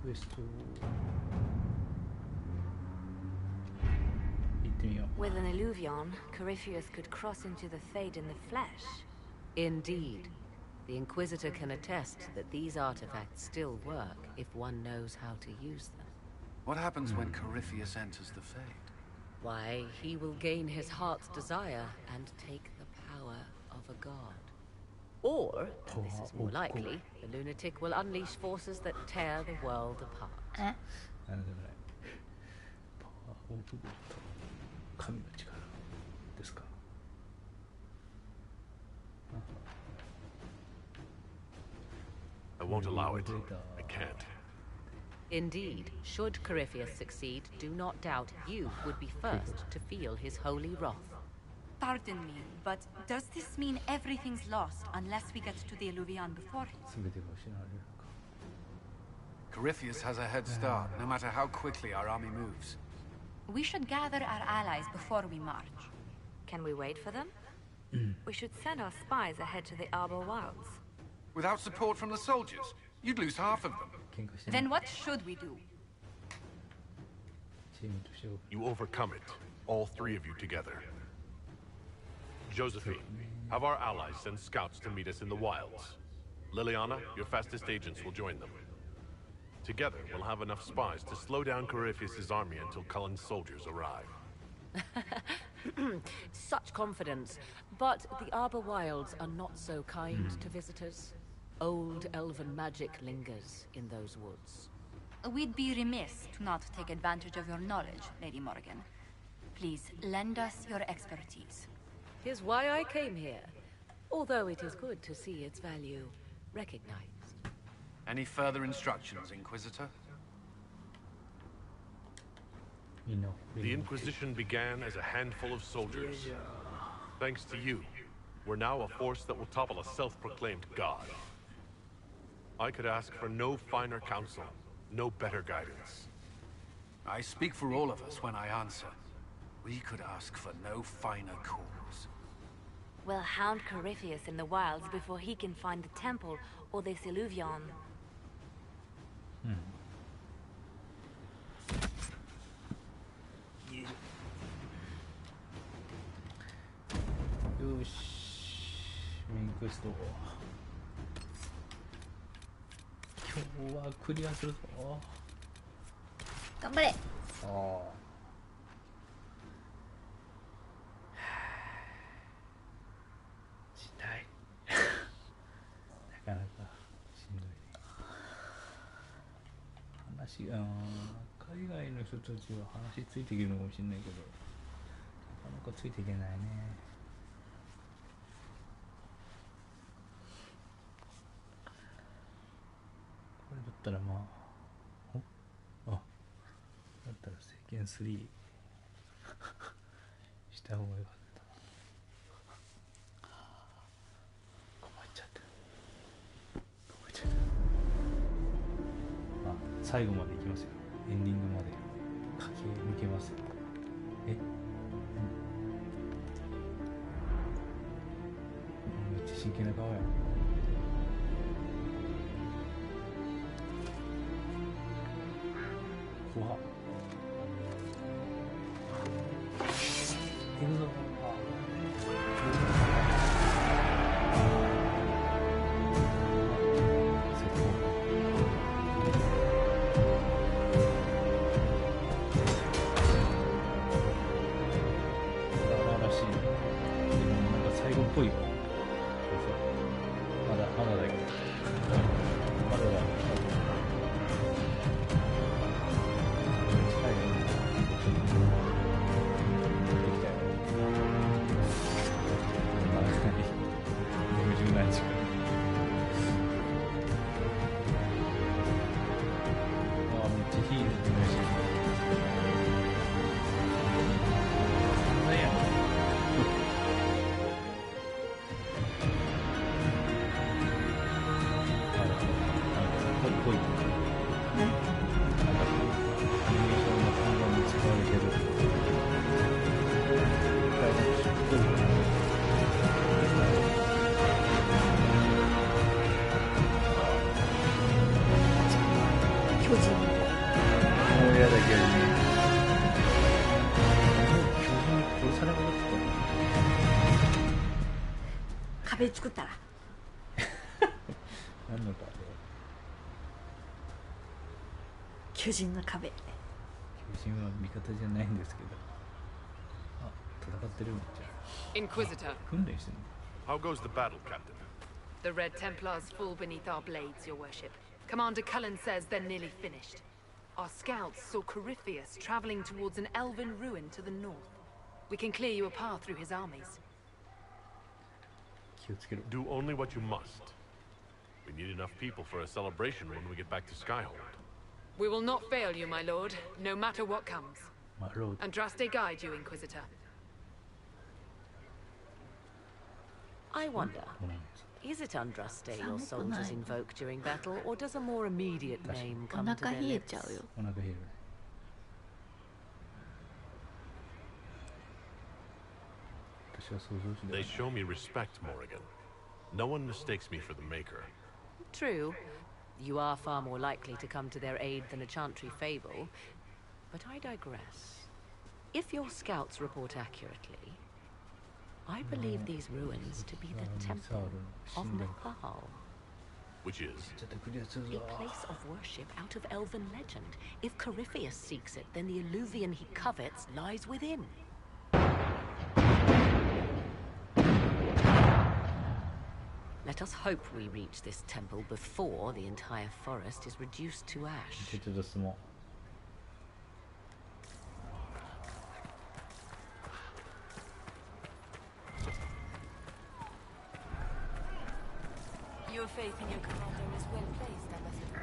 クエスト行ってみよう。 With an illuvion, Corypheus could cross into the Fade in the flesh. Indeed. The Inquisitor can attest that these artifacts still work if one knows how to use them. What happens when Corypheus enters the Fade? Why, he will gain his heart's desire and take the power of a god. Or, and this is more likely, the lunatic will unleash forces that tear the world apart. なんでもない。パワーオープゴッド、神の力ですか。I won't allow it. I can't. Indeed, should Corypheus succeed, do not doubt you would be first to feel his holy wrath. Pardon me, but does this mean everything's lost unless we get to the illuvion before him? 全てが失われるのか。Corypheus has a head start, no matter how quickly our army moves. We should gather our allies before we march. Can we wait for them? We should send our spies ahead to the Arbor Wilds. Without support from the soldiers, you'd lose half of them. 喧嘩してない。 Then what should we do? チームとして動く。 You overcome it, all three of you together. Josephine, have our allies send scouts to meet us in the wilds. Liliana, your fastest agents will join them. Together, we'll have enough spies to slow down Corypheus' army until Cullen's soldiers arrive. Such confidence. But the Arbor Wilds are not so kind to visitors. Old elven magic lingers in those woods. We'd be remiss to not take advantage of your knowledge, Lady Morgan. Please lend us your expertise. 'Tis why I came here. Although it is good to see its value recognized. Any further instructions, Inquisitor? You know. The Inquisition began as a handful of soldiers. Thanks to you, we're now a force that will topple a self-proclaimed god. I could ask for no finer counsel, no better guidance. I speak for all of us when I answer. We could ask for no finer cause. We'll hound Corypheus in the wilds before he can find the temple or this illuvion. よし、メインクエスト。今日はクリアするぞ。頑張れ。ああ。しんどい。なかなかしんどいね。話が海外の人たちは話ついていけるのかもしれないけど、なかなかついていけないね。これだったらまあ、だったら聖剣3した方がよかった。困っちゃった。最後まで行きますよ。エンディングまで駆け抜けますよ。めっちゃ真剣な顔や。怖っ。行くぞ。ぽいよ。そうそう。まだだけど。まだだ。近いよね。できたよ。まだ何？60何時間。めっちゃ火出てるし。そんなやん。まだ壁作ったら何の壁？巨人の壁。巨人は味方じゃないんですけど。あ、戦ってるんじゃ。Inquisitor, 訓練してるの。 How goes the battle, Captain? the Red Templars fall beneath our blades, your worship. Commander Cullen says they're nearly finished. Our scouts saw Corypheus traveling towards an elven ruin to the north. We can clear you a path through his armies. 気をつけろ。 Do only what you must. We need enough people for a celebration when we get back to Skyhold. We will not fail you, my lord, no matter what comes. My lord. Andraste guide you, Inquisitor. I wonder, is it Andraste your soldiers invoke during battle, or does a more immediate name お come to 腹 their 冷え lips? ちゃうよ。お腹減るね。私は想像し They show me respect, Morrigan. No one mistakes me for the Maker. True. You are far more likely to come to their aid than a chantry fable. But I digress. If your scouts report accurately, I believe these ruins to be the temple of Nepal. Which is? ちょっとクリアする A ぞ。 place of worship out of elven legend. If Corypheus seeks it, then the alluvian he covets lies within. Let us hope we reach this temple before the entire forest is reduced to ash. ちょっと相撲。Your faith in your commander is well placed, Ambassador.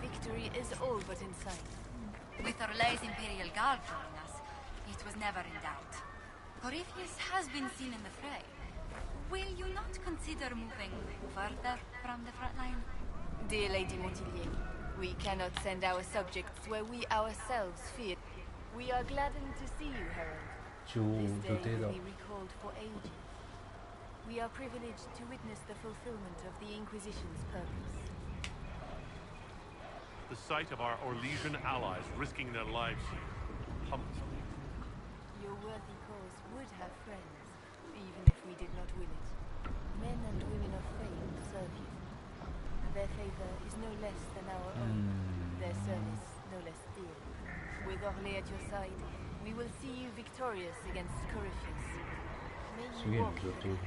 Victory is all but in sight. With Orlay's Imperial Guard joining us, it was never in doubt. Corypheus has been seen in the fray. Will you not consider moving further from the front line? Dear Lady Montillier, we cannot send our subjects where we ourselves fear. We are gladdened to see you, Herald. 一応 This 予 day 定だ will。be recalled for ages. We are privileged to witness the fulfillment of the Inquisition's purpose. The sight of our Orlesian allies risking their lives here humbles me. Your worthy cause would have friends, even if we did not will it. Men and women of fame serve you. Their favor is no less than our own. Their service no less dear. With Orlais at your side, we will see you victorious against Corypheus. May す you げえな walk 予 in 定。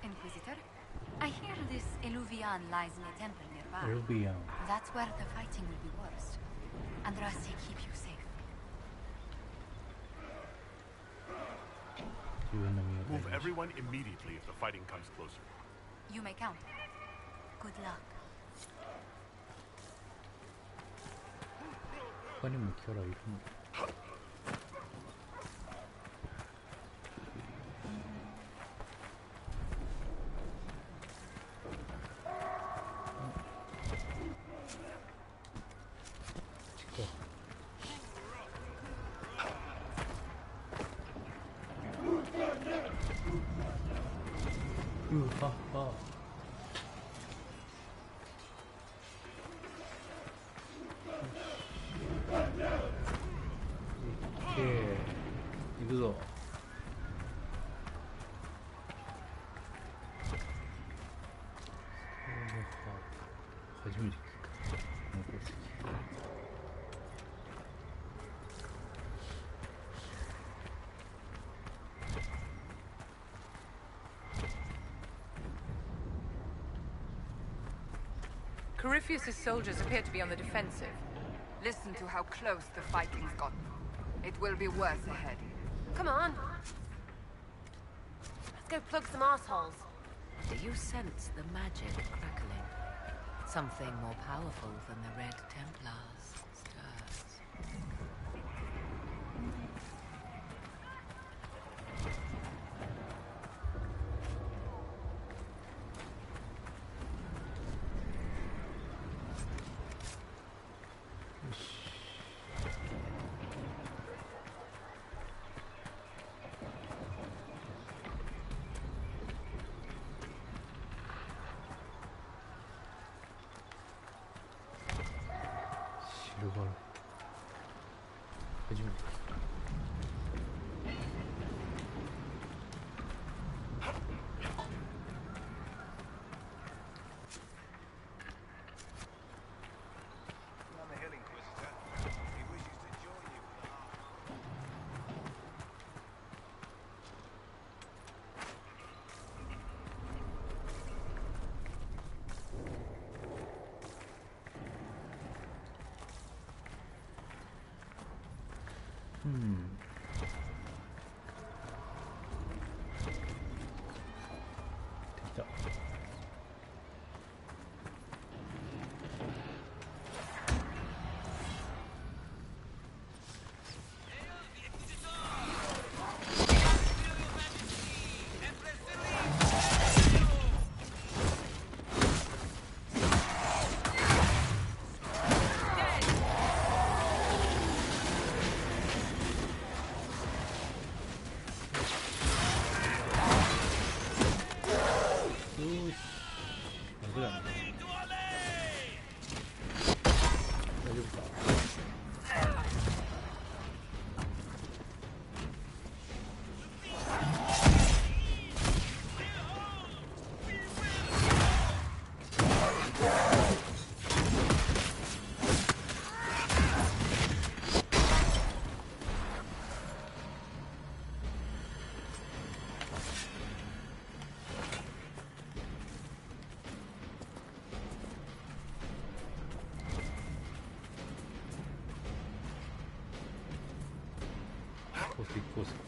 Inquisitor, I hear this Eluvian lies in a temple nearby. ルビアン。 That's where the fighting will be worst. Andraste keep you safe. 自分の身を Move everyone immediately if the fighting comes closer. You may count. Good luck. 他にもキャラいるの？うはは。オッケー。行くぞ。初めて聞いた。残す。Corypheus's soldiers appear to be on the defensive. Listen to how close the fighting's gotten. It will be worse ahead. Come on! Let's go plug some assholes. Do you sense the magic crackling? Something more powerful than the Red Templars stirs. るほど。初めて聞いた。鉱石。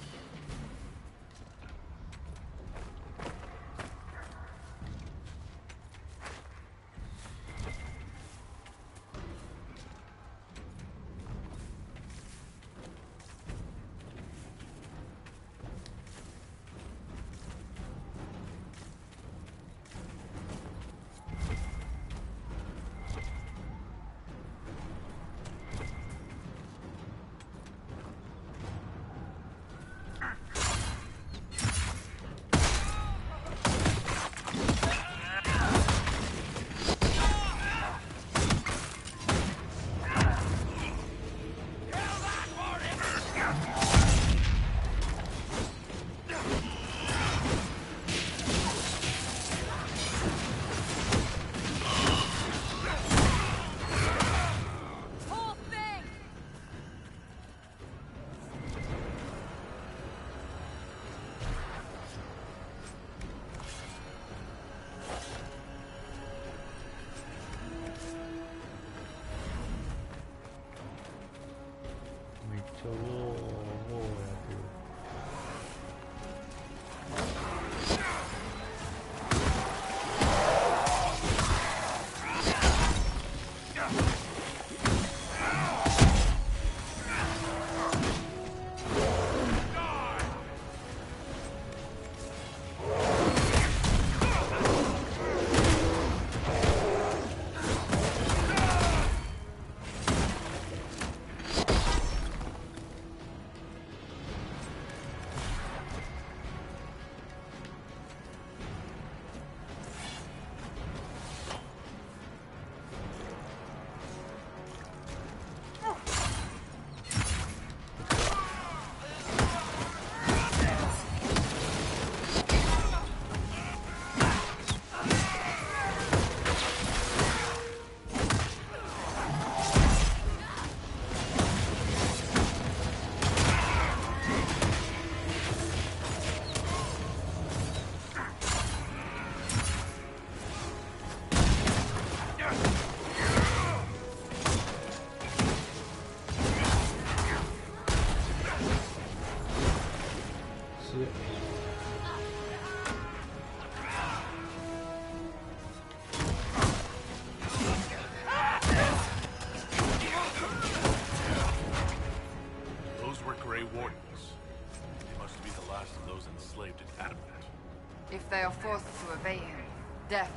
If they are forced to obey him, death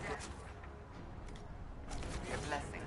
would be a blessing.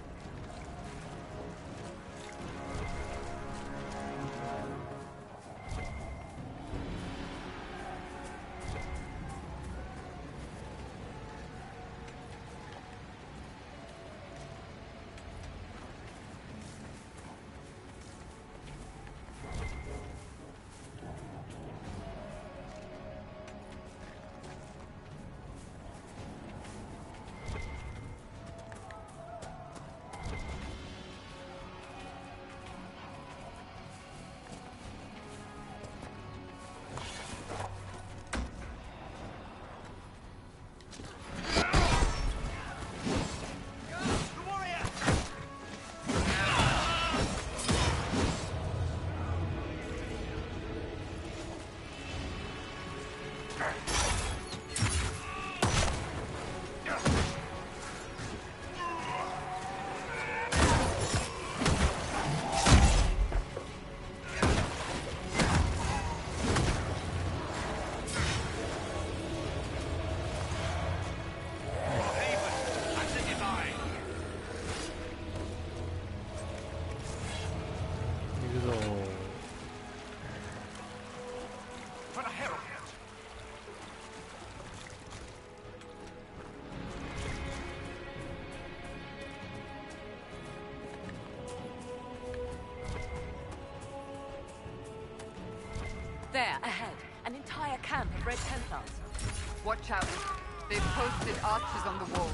くぞ。 For the herald. There, ahead. An entire camp of Red Templars. Watch out. They've posted archers on the walls.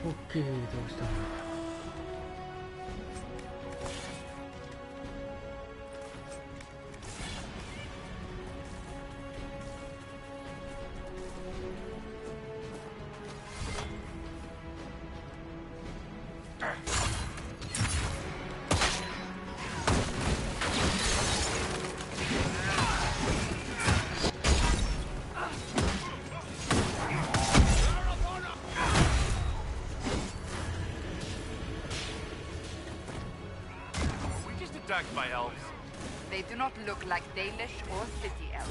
OK、どうしたの。Attacked by elves. They do not look like Dalish or city elves.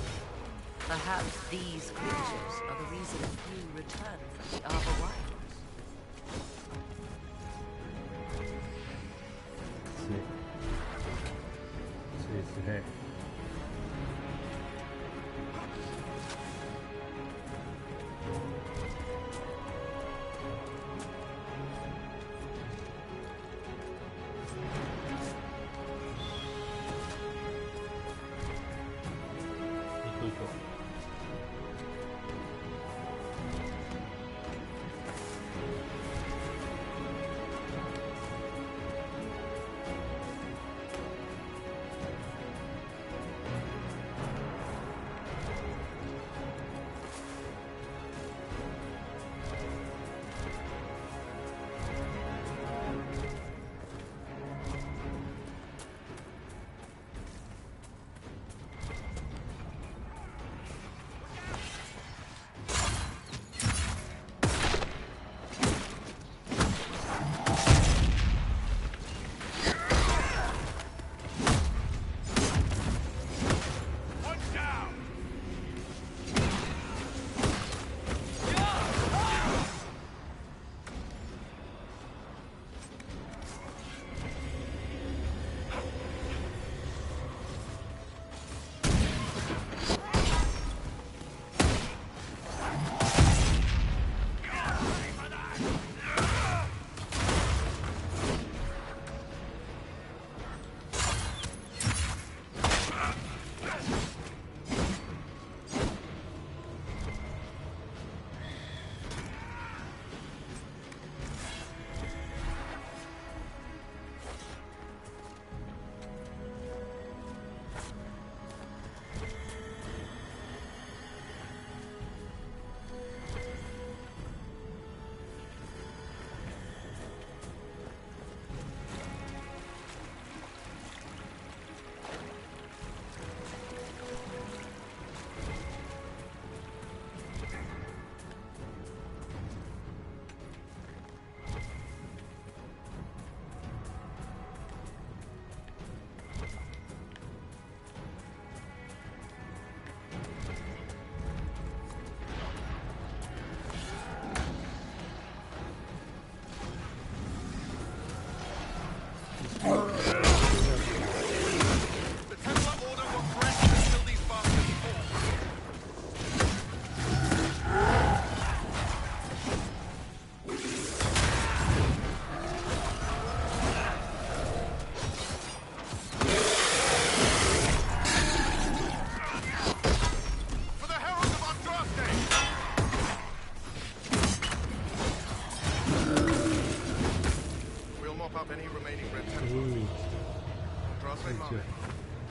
Perhaps these creatures are the reason few return from the Arbor Wilds. 強いですね。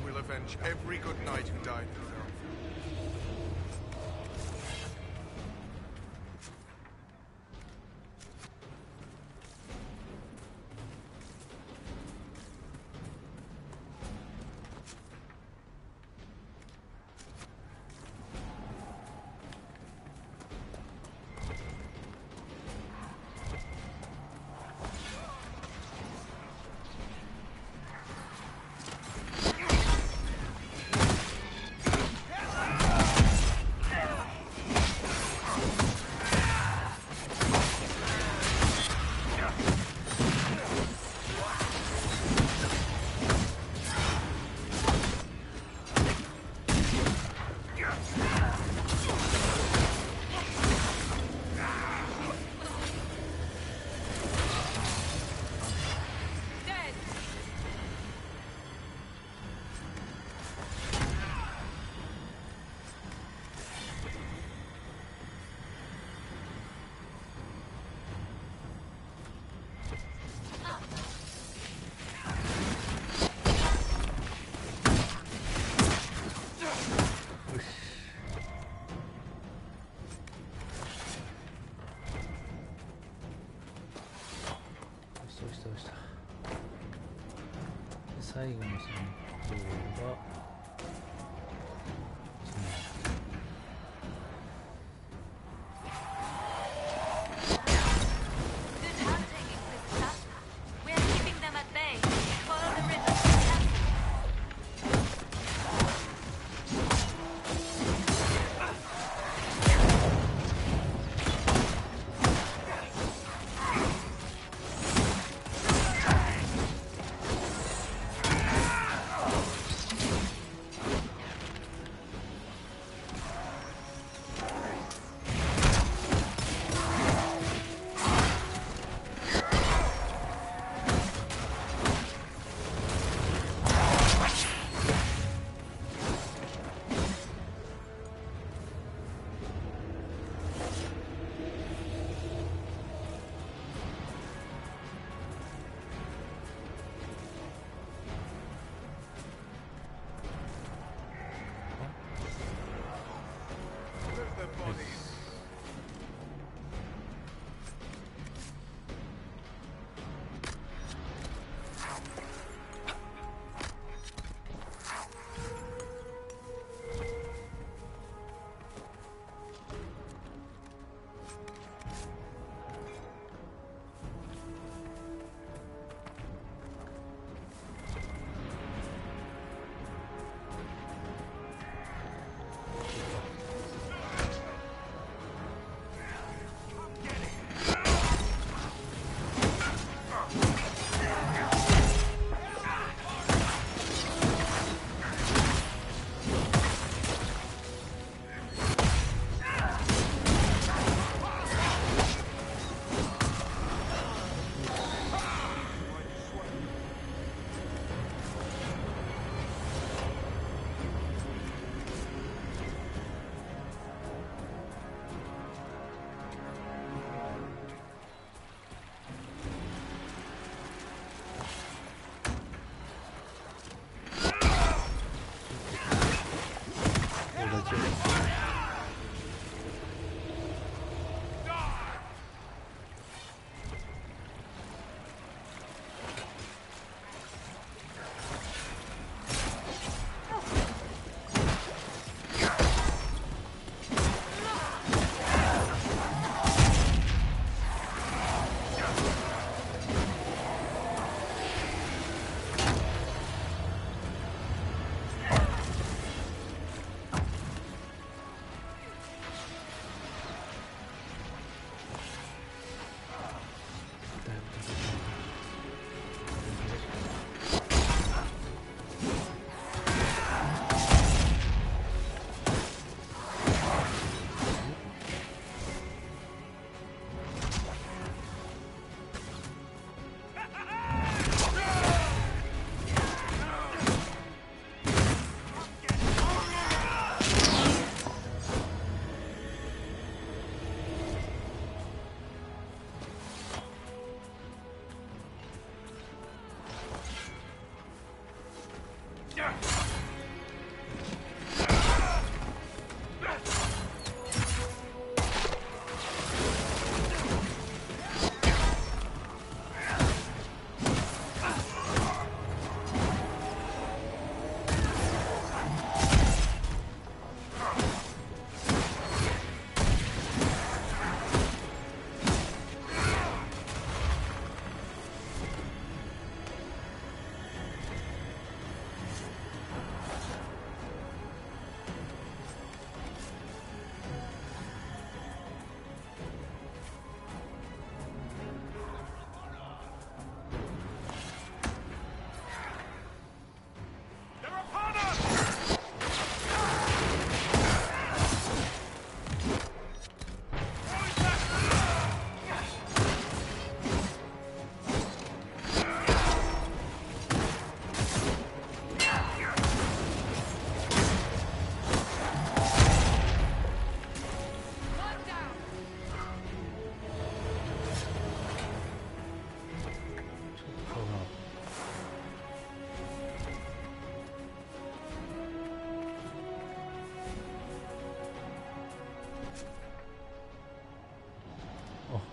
We'll avenge every good knight who died in Fairfield.最後の戦闘が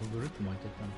ぐるっと巻いちゃったんだ。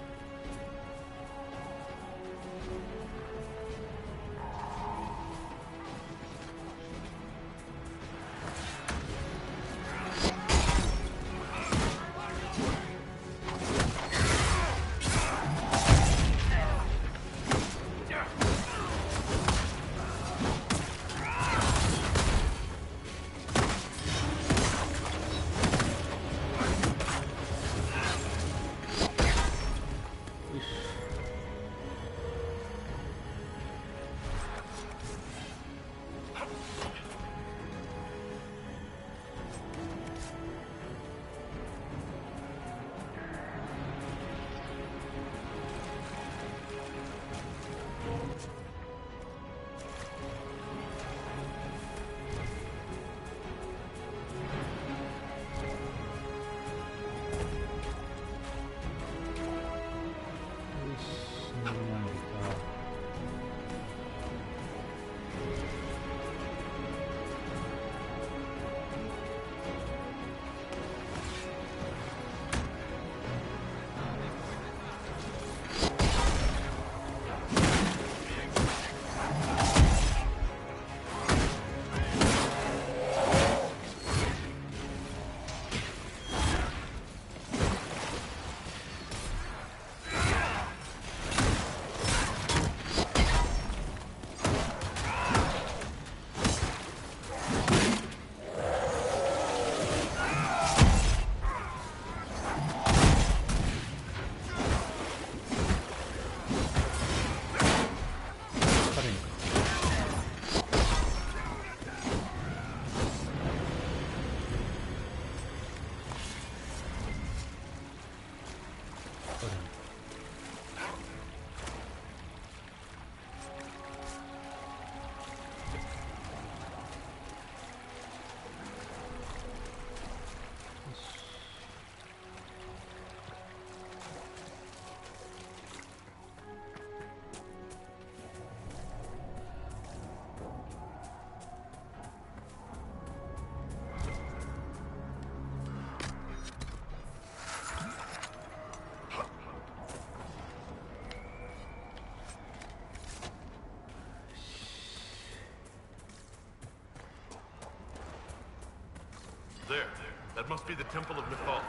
There. That must be the Temple of Mythology.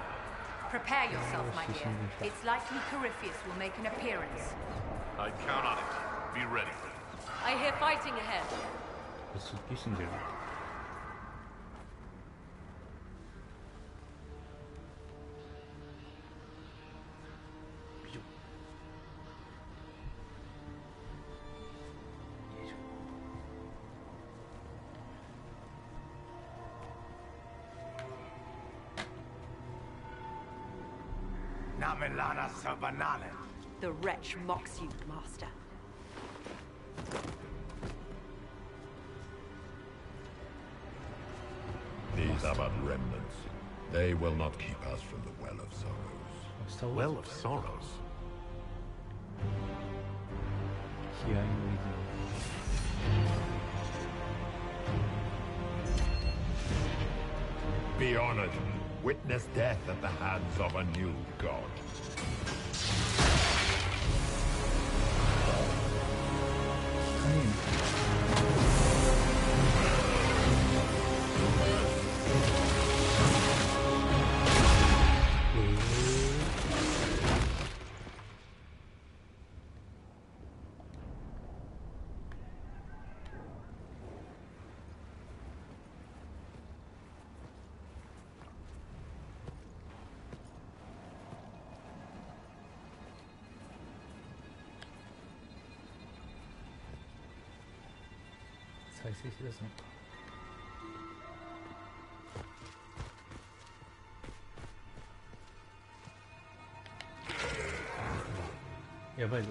Prepare yourself, my dear. It's likely Corypheus will make an appearance. I'd count on it. Be ready. I hear fighting ahead. すっげえ死んでる。The wretch mocks you, master. These are but remnants. They will not keep us from the Well of Sorrows. Well of Sorrows? Be honored. Witness death at the hands of a new god.再生しだすのか。やばいぞ。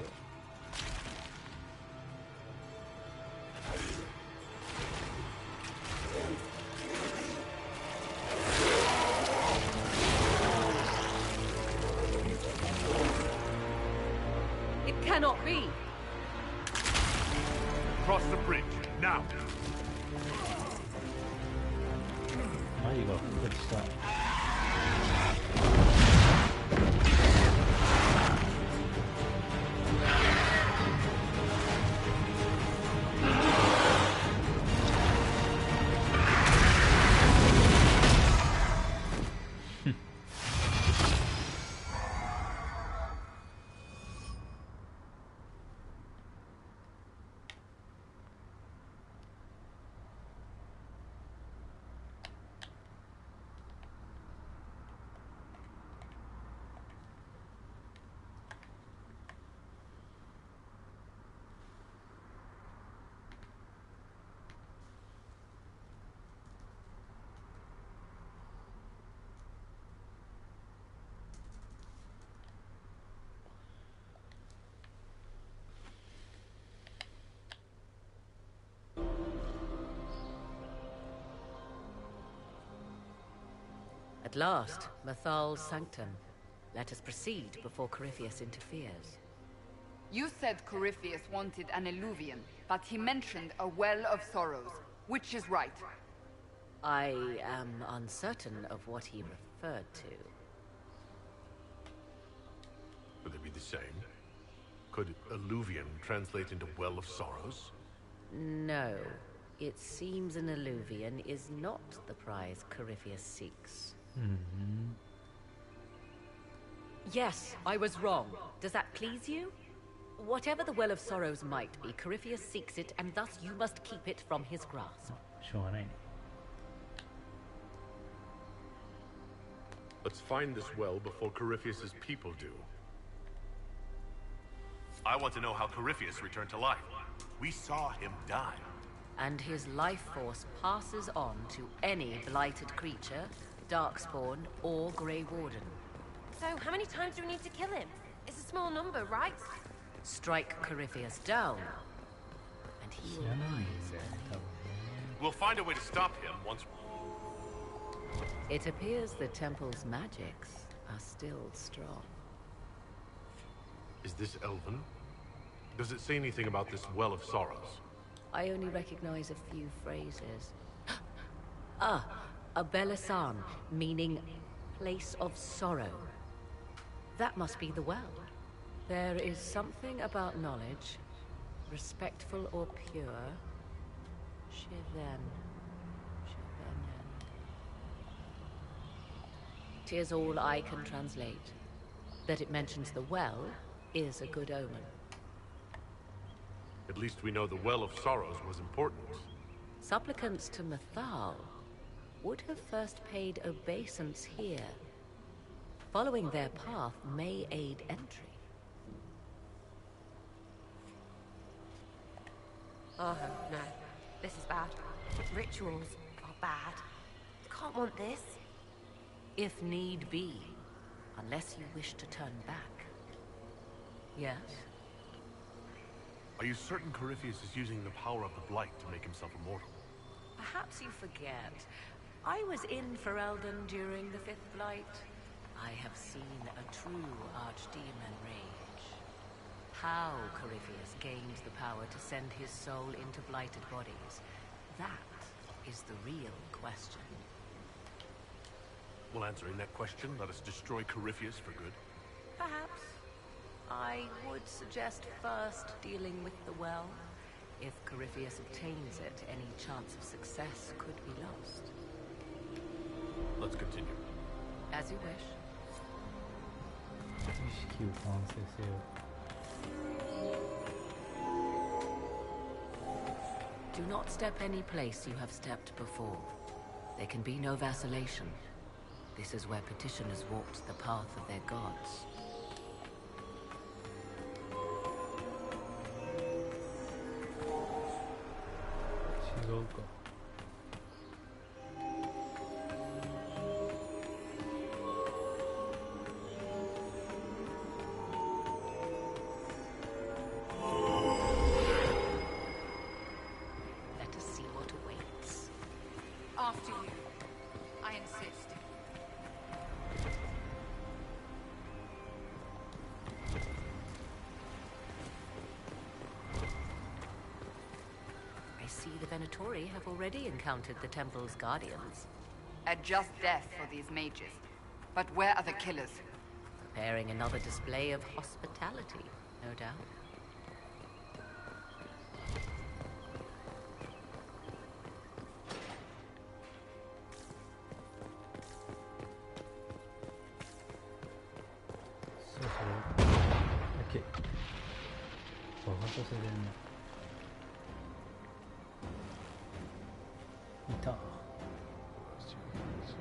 It cannot be. Cross the bridge, now! 愛が復活した。At last, Mathal's sanctum. Let us proceed before Corypheus interferes. You said Corypheus wanted an eluvian, but he mentioned a well of sorrows. Which is right? I am uncertain of what he referred to. Would they be the same? Could alluvian translate into well of sorrows? No. It seems an alluvian is not the prize Corypheus seeks. Yes, I was wrong. Does that please you? Whatever the Well of Sorrows might be, Corypheus seeks it, and thus you must keep it from his grasp. Let's find this well before Corypheus's people do. I want to know how Corypheus returned to life. We saw him die. And his life force passes on to any blighted creature, darkspawn, or Grey Warden. So, how many times do we need to kill him? It's a small number, right? Strike Corypheus down, and he will rise. We'll find a way to stop him once... It appears the temple's magics are still strong. Is this Elven? Does it say anything about this Well of Sorrows? I only recognize a few phrases. A Belisan, meaning place of sorrow. That must be the well. There is something about knowledge, respectful or pure. Shiven. 'Tis all I can translate. That it mentions the well is a good omen. At least we know the Well of Sorrows was important. Supplicants to Mathal would have first paid obeisance here. Following their path may aid entry. Oh, no. This is bad. Rituals are bad. You can't want this. If need be, unless you wish to turn back. Yes? Are you certain Corypheus is using the power of the Blight to make himself immortal? Perhaps you forget. I was in Ferelden during the Fifth Blight. I have seen a true archdemon rage. How Corypheus gained the power to send his soul into blighted bodies, that is the real question. Well, answering that question, let us destroy Corypheus for good. Perhaps. I would suggest first dealing with the well. If Corypheus obtains it, any chance of success could be lost. Let's continue. As you wish. Do not step any place you have stepped before. There can be no vacillation. This is where petitioners walked the path of their gods. Let us see what awaits. After you. I insist. I see the Venatori have already encountered the temple's guardians. A just death for these mages. But where are the killers? Preparing another display of hospitality, no doubt.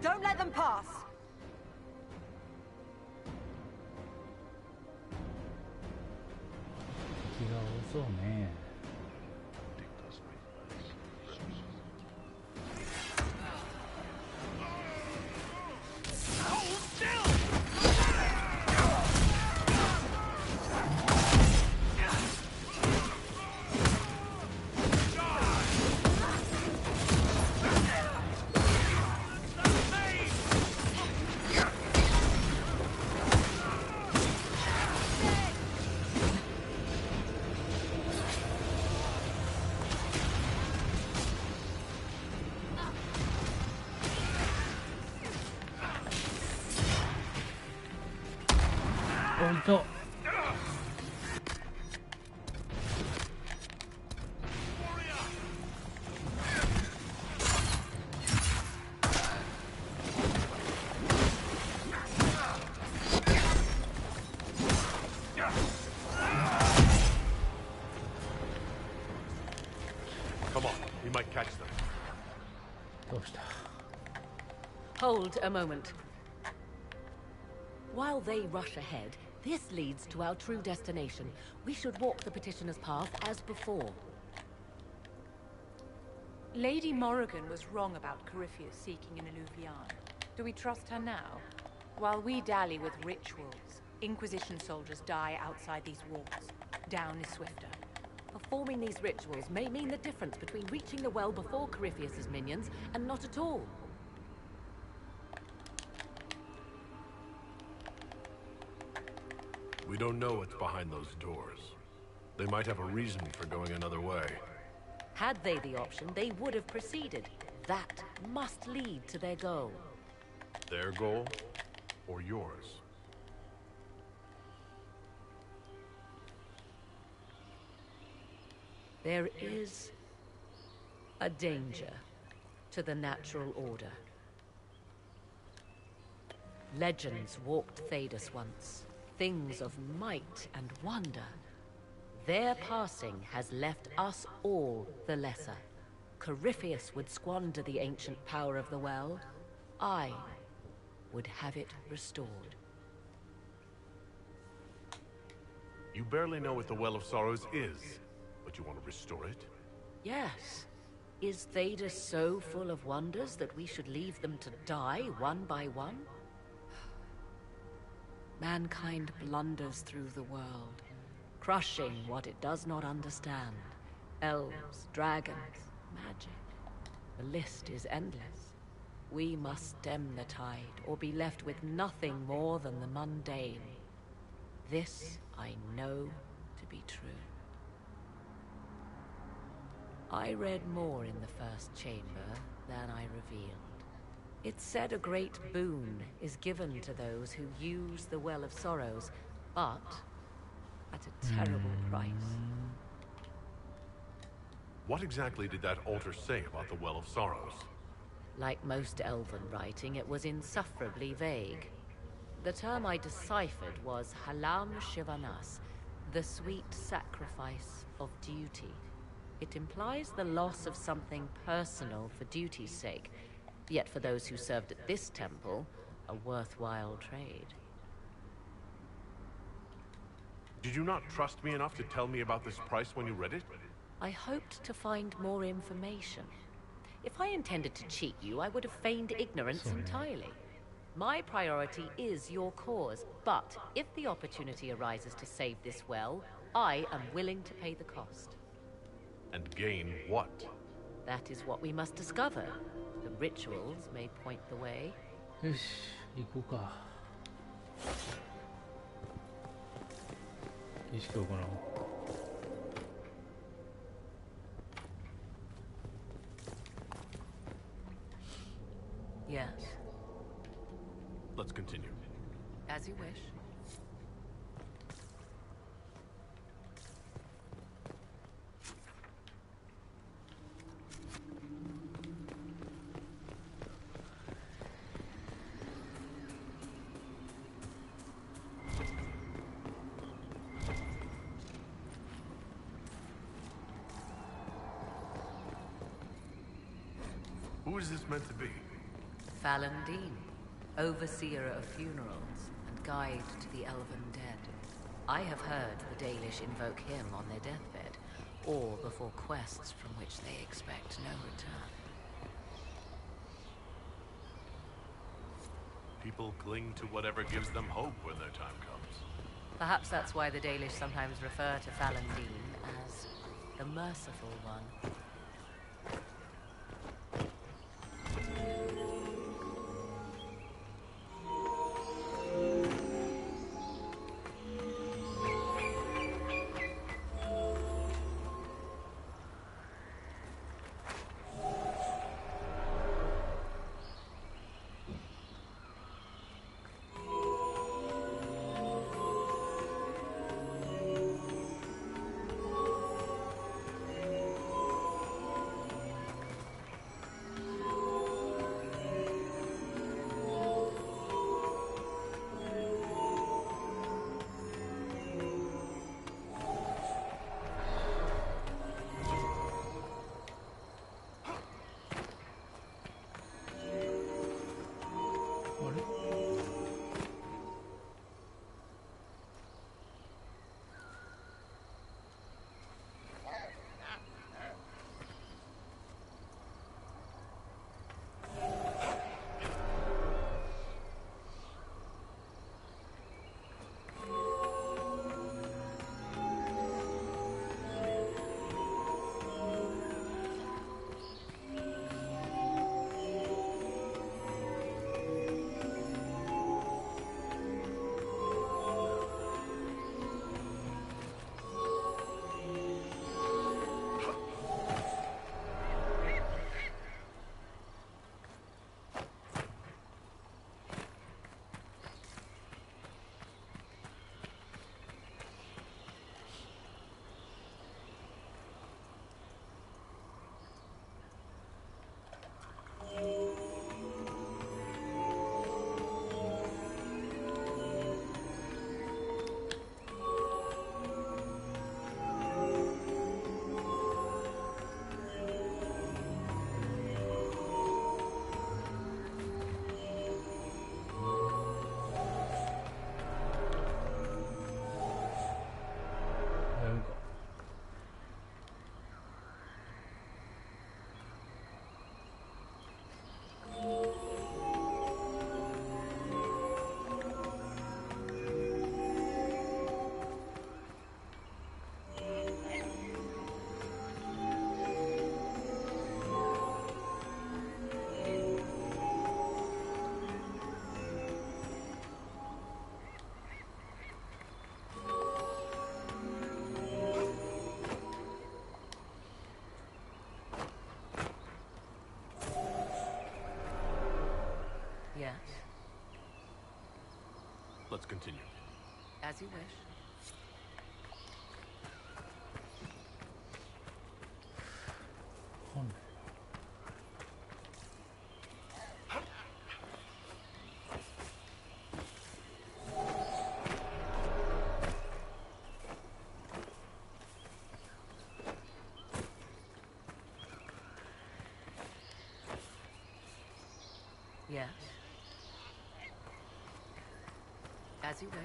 Don't let them pass! そう。Come on, we might catch them. どうした。 Hold a moment. While they rush ahead, this leads to our true destination. We should walk the petitioner's path as before. Lady Morrigan was wrong about Corypheus seeking an Illuvian. Do we trust her now? While we dally with rituals, Inquisition soldiers die outside these walls. Down is swifter. Performing these rituals may mean the difference between reaching the well before Corypheus's minions and not at all. We don't know what's behind those doors. They might have a reason for going another way. Had they the option, they would have proceeded. That must lead to their goal. Their goal, or yours? There is a danger to the natural order. Legends walked Thedas once, things of might and wonder. Their passing has left us all the lesser. Corypheus would squander the ancient power of the well. I would have it restored. You barely know what the Well of Sorrows is, but you want to restore it? Yes. Is Thedas so full of wonders that we should leave them to die one by one? Mankind blunders through the world, crushing what it does not understand. Elves, dragons, magic. The list is endless. We must stem the tide, or be left with nothing more than the mundane. This I know to be true. I read more in the first chamber than I revealed. It said a great boon is given to those who use the Well of Sorrows, but at a terrible price. What exactly did that altar say about the Well of Sorrows? Like most elven writing, it was insufferably vague. The term I deciphered was Halam Shivanas, the sweet sacrifice of duty. It implies the loss of something personal for duty's sake, yet for those who served at this temple, a worthwhile trade. Did you not trust me enough to tell me about this price when you read it? I hoped to find more information. If I intended to cheat you, I would have feigned ignorance entirely. My priority is your cause, but if the opportunity arises to save this well, I am willing to pay the cost. And gain what? That is what we must discover. The rituals may point the way. よし、行こうか。儀式を行おう。Yes. Let's continue. As you wish. Who is this meant to be? Fallon Dean, overseer of funerals and guide to the elven dead. I have heard the Dalish invoke him on their deathbed, or before quests from which they expect no return. People cling to whatever gives them hope when their time comes. Perhaps that's why the Dalish sometimes refer to Fallon Dean as the merciful one. Yes. Let's continue. As you wish. Yes. As you wish.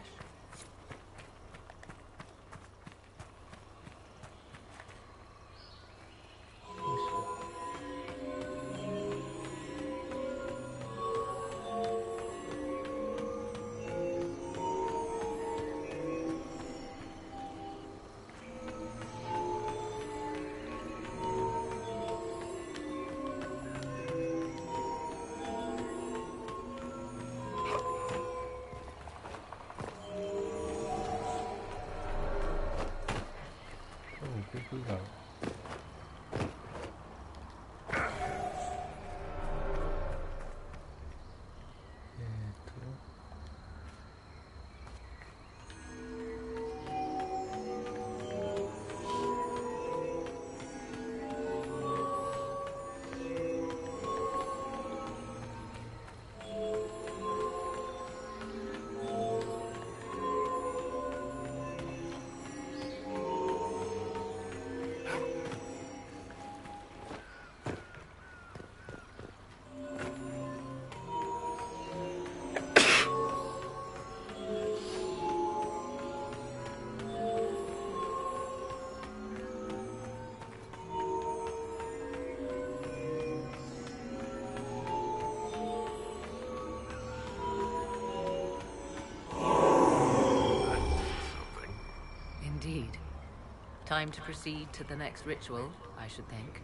Time to proceed to the next ritual, I should think.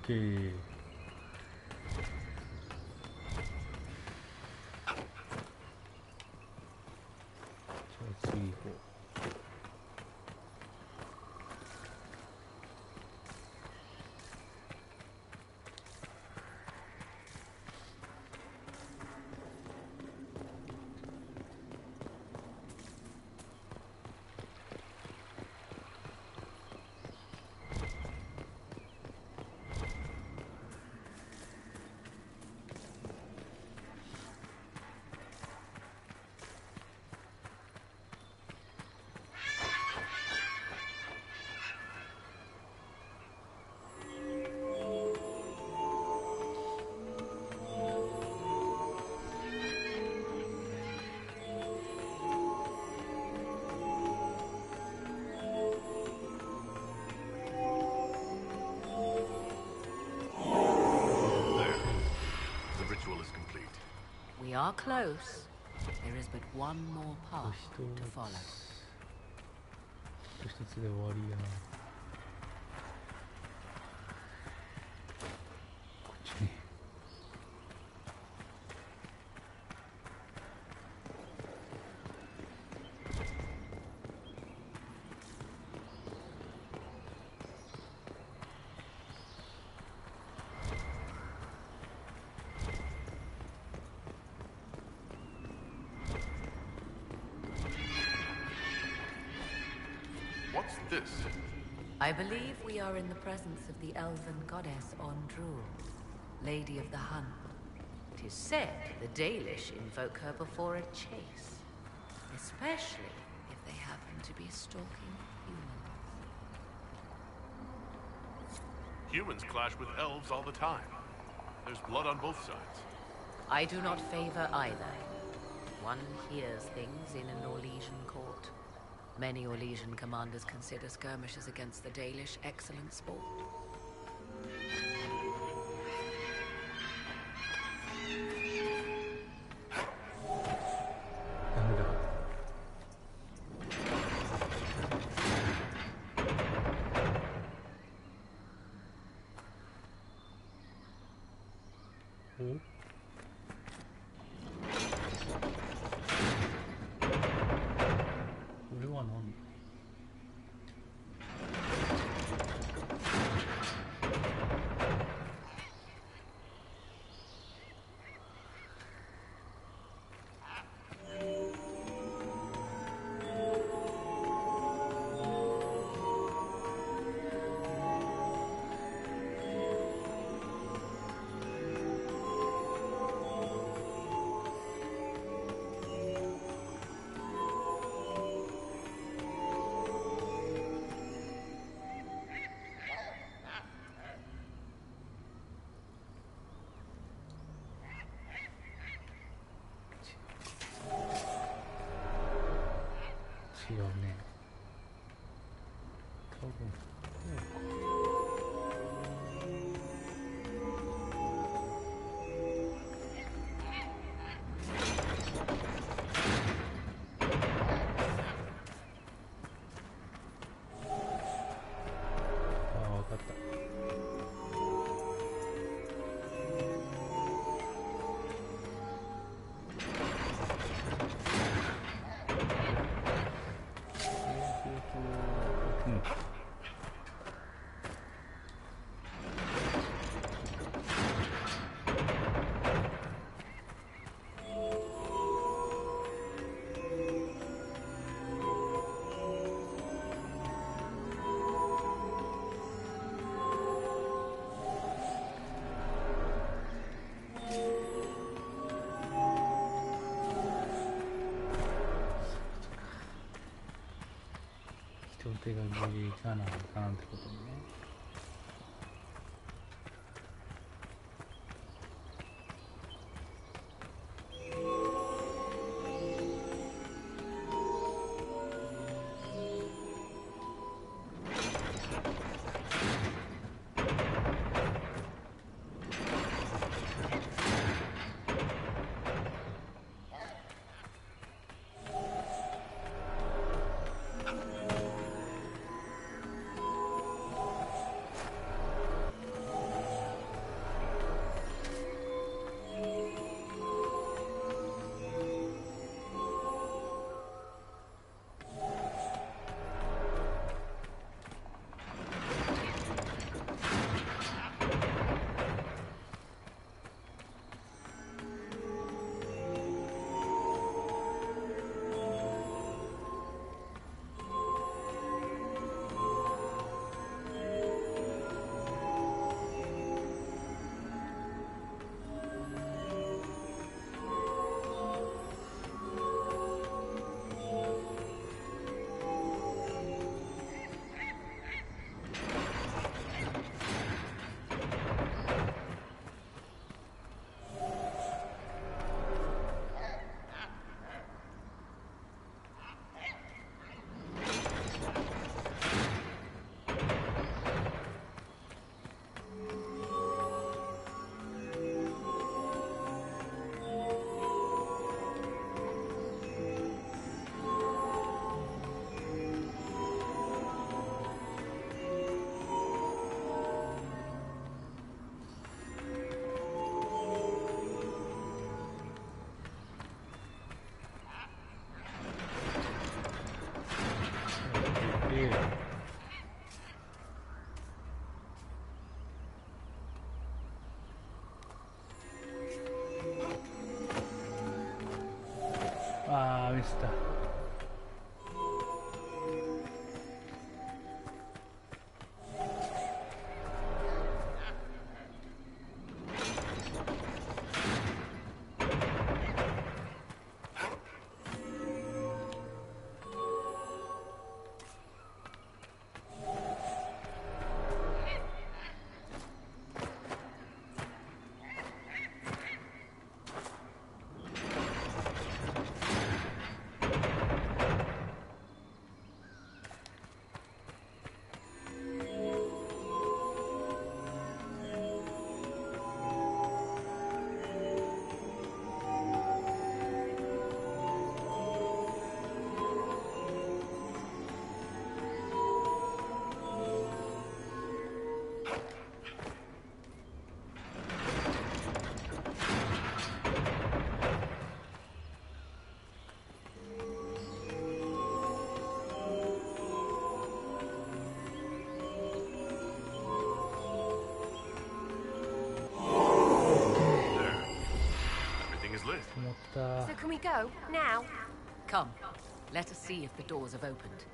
Okay. Let's see. We are close. There is but one more path to follow. 一つで終わりや。こっちね。What's this? I believe we are in the presence of the elven goddess Ondrul, Lady of the Hunt. It is said the Dalish invoke her before a chase, especially if they happen to be stalking humans. Humans clash with elves all the time. There's blood on both sides. I do not favor either. One hears things in an Orlesian court. Many Orlesian commanders consider skirmishes against the Dalish excellent sport. 違うね。多分手が無理かなかなんてことにね。あー、ミスった。So can we go now? Come, let us see if the doors have opened.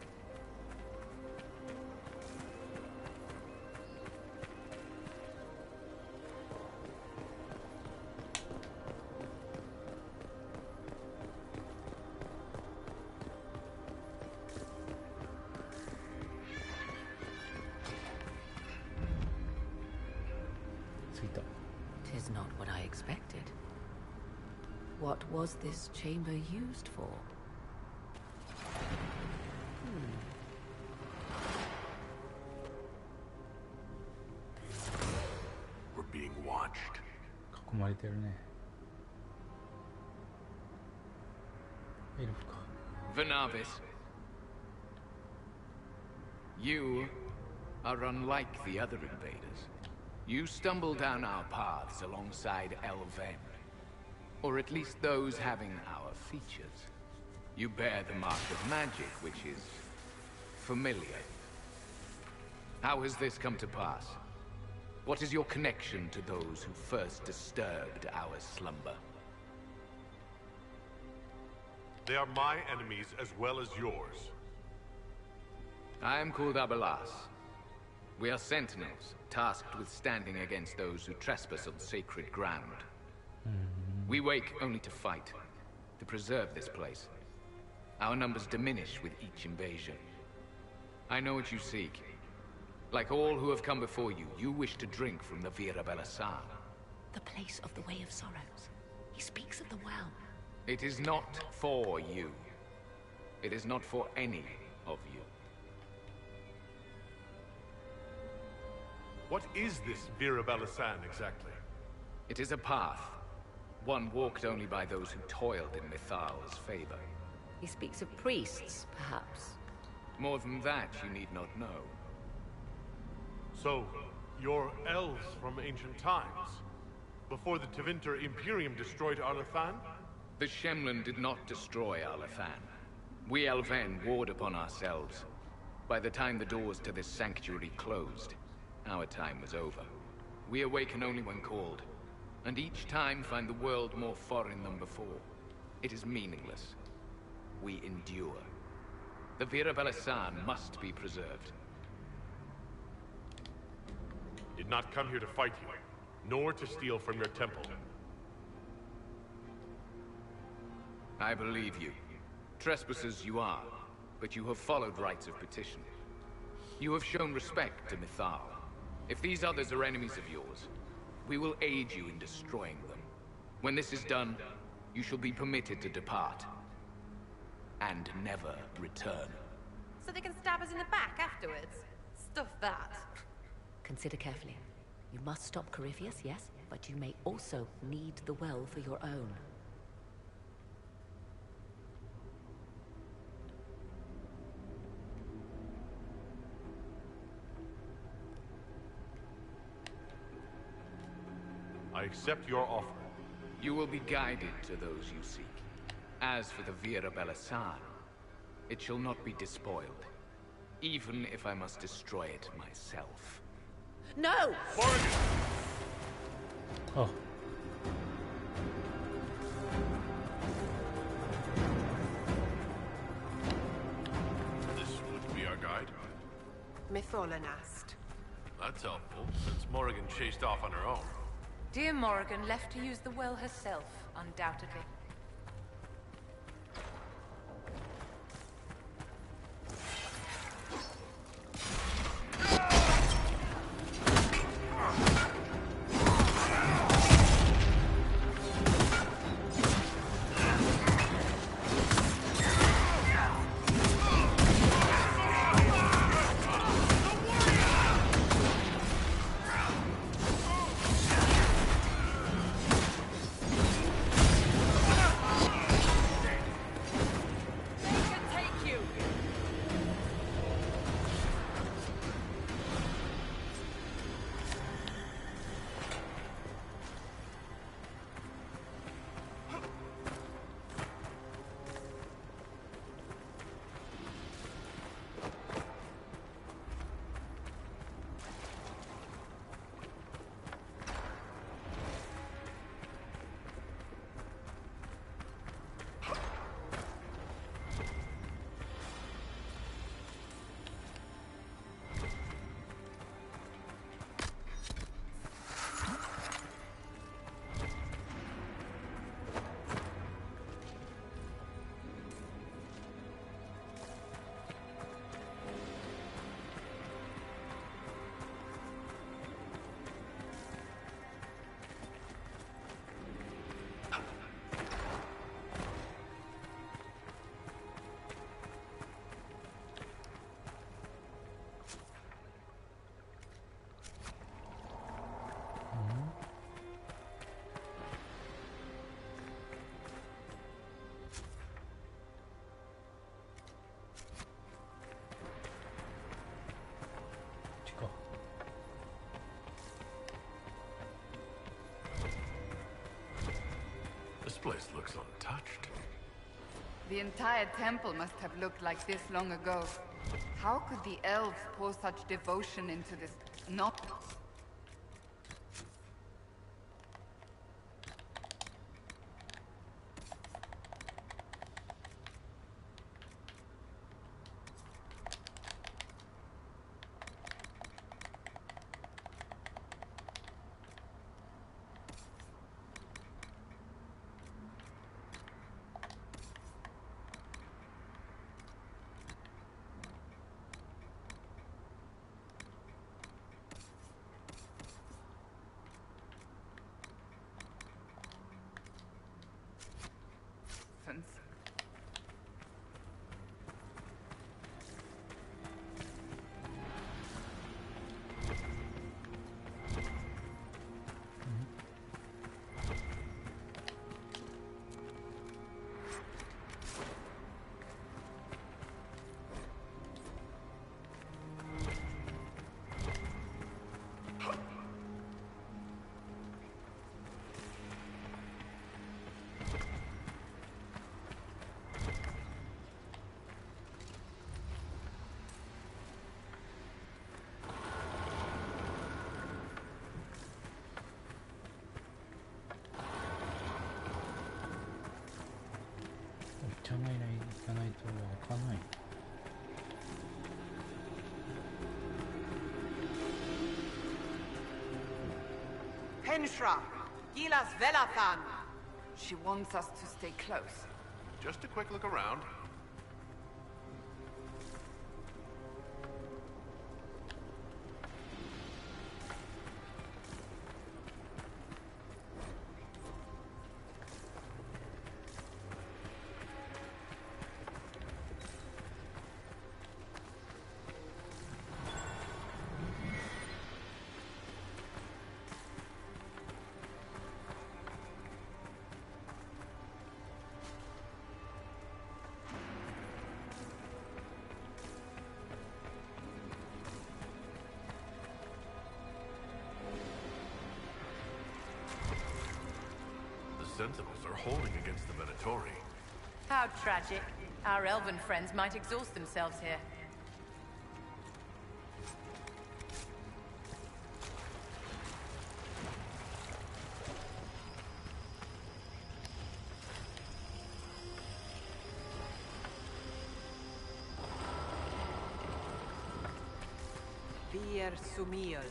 Tis not what I expected. What was this chamber used for? watched. 囲まれてるね。エルフか。 Vernavis, you are unlike the other invaders. You stumble down our paths alongside Elven, or at least those having our features. You bear the mark of magic, which is familiar. How has this come to pass? What is your connection to those who first disturbed our slumber? They are my enemies as well as yours. I am called Abelas. We are sentinels, tasked with standing against those who trespass on sacred ground. We wake only to fight, to preserve this place. Our numbers diminish with each invasion. I know what you seek. Like all who have come before you, you wish to drink from the Vira Belasan. The place of the Way of Sorrows. He speaks of the well. It is not for you. It is not for any of you. What is this Vira Belasan exactly? It is a path. One walked only by those who toiled in Mithal's favor. He speaks of priests, perhaps. More than that, you need not know. So, you're elves from ancient times? Before the Tevinter Imperium destroyed Arlathan? The Shemlin did not destroy Arlathan. We Elven warred upon ourselves. By the time the doors to this sanctuary closed, our time was over. We awaken only when called, and each time find the world more foreign than before. It is meaningless. We endure. The Vira Belasan must be preserved. Did not come here to fight you, nor to steal from your temple. I believe you. Trespassers you are, but you have followed rites of petition. You have shown respect to Mithal. If these others are enemies of yours, we will aid you in destroying them. When this is done, you shall be permitted to depart. And never return. So they can stab us in the back afterwards? Stuff that. Consider carefully. You must stop Corypheus, yes, but you may also need the well for your own. I accept your offer. You will be guided to those you seek. As for the Vira Belasan, it shall not be despoiled, even if I must destroy it myself. No! Morgan! Oh. This would be our guide. Mytholanast. That's helpful, since Morrigan chased off on her own. Dear Morrigan left to use the well herself, undoubtedly. This place looks untouched. The entire temple must have looked like this long ago. How could the elves pour such devotion into this? Not. Henshra, Gilas Velathan. She wants us to stay close. Just a quick look around. Sentinels are holding against the Minotauri. How tragic. Our elven friends might exhaust themselves here. Bir Sumiel.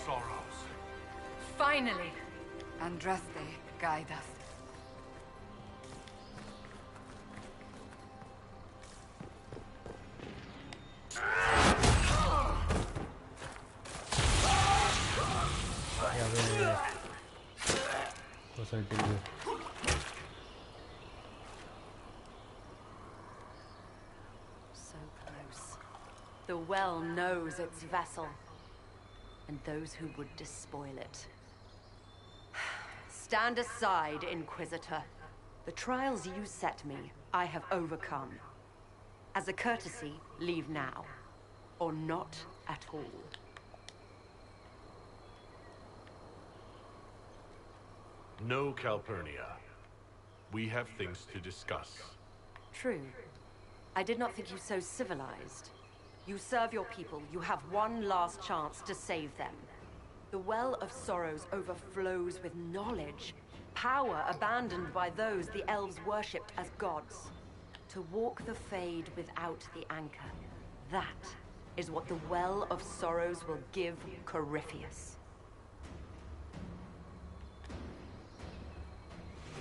sorrows. Finally! Andraste, guide us. So close. The well knows its vessel, and those who would despoil it. Stand aside, Inquisitor. The trials you set me, I have overcome. As a courtesy, leave now. Or not at all. No, Calpurnia. We have things to discuss. True. I did not think you so civilized. You serve your people. You have one last chance to save them. The Well of Sorrows overflows with knowledge. Power abandoned by those the elves worshipped as gods. To walk the Fade without the anchor. That is what the Well of Sorrows will give Corypheus.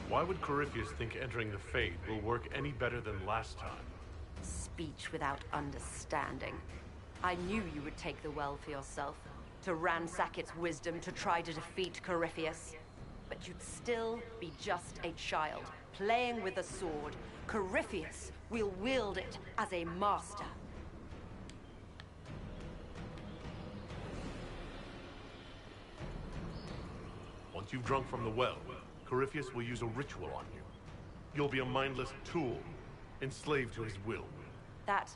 Why would Corypheus think entering the Fade will work any better than last time? Speech without understanding. I knew you would take the well for yourself, to ransack its wisdom to try to defeat Corypheus. But you'd still be just a child, playing with a sword. Corypheus will wield it as a master. Once you've drunk from the well, Corypheus will use a ritual on you. You'll be a mindless tool, enslaved to his will. That...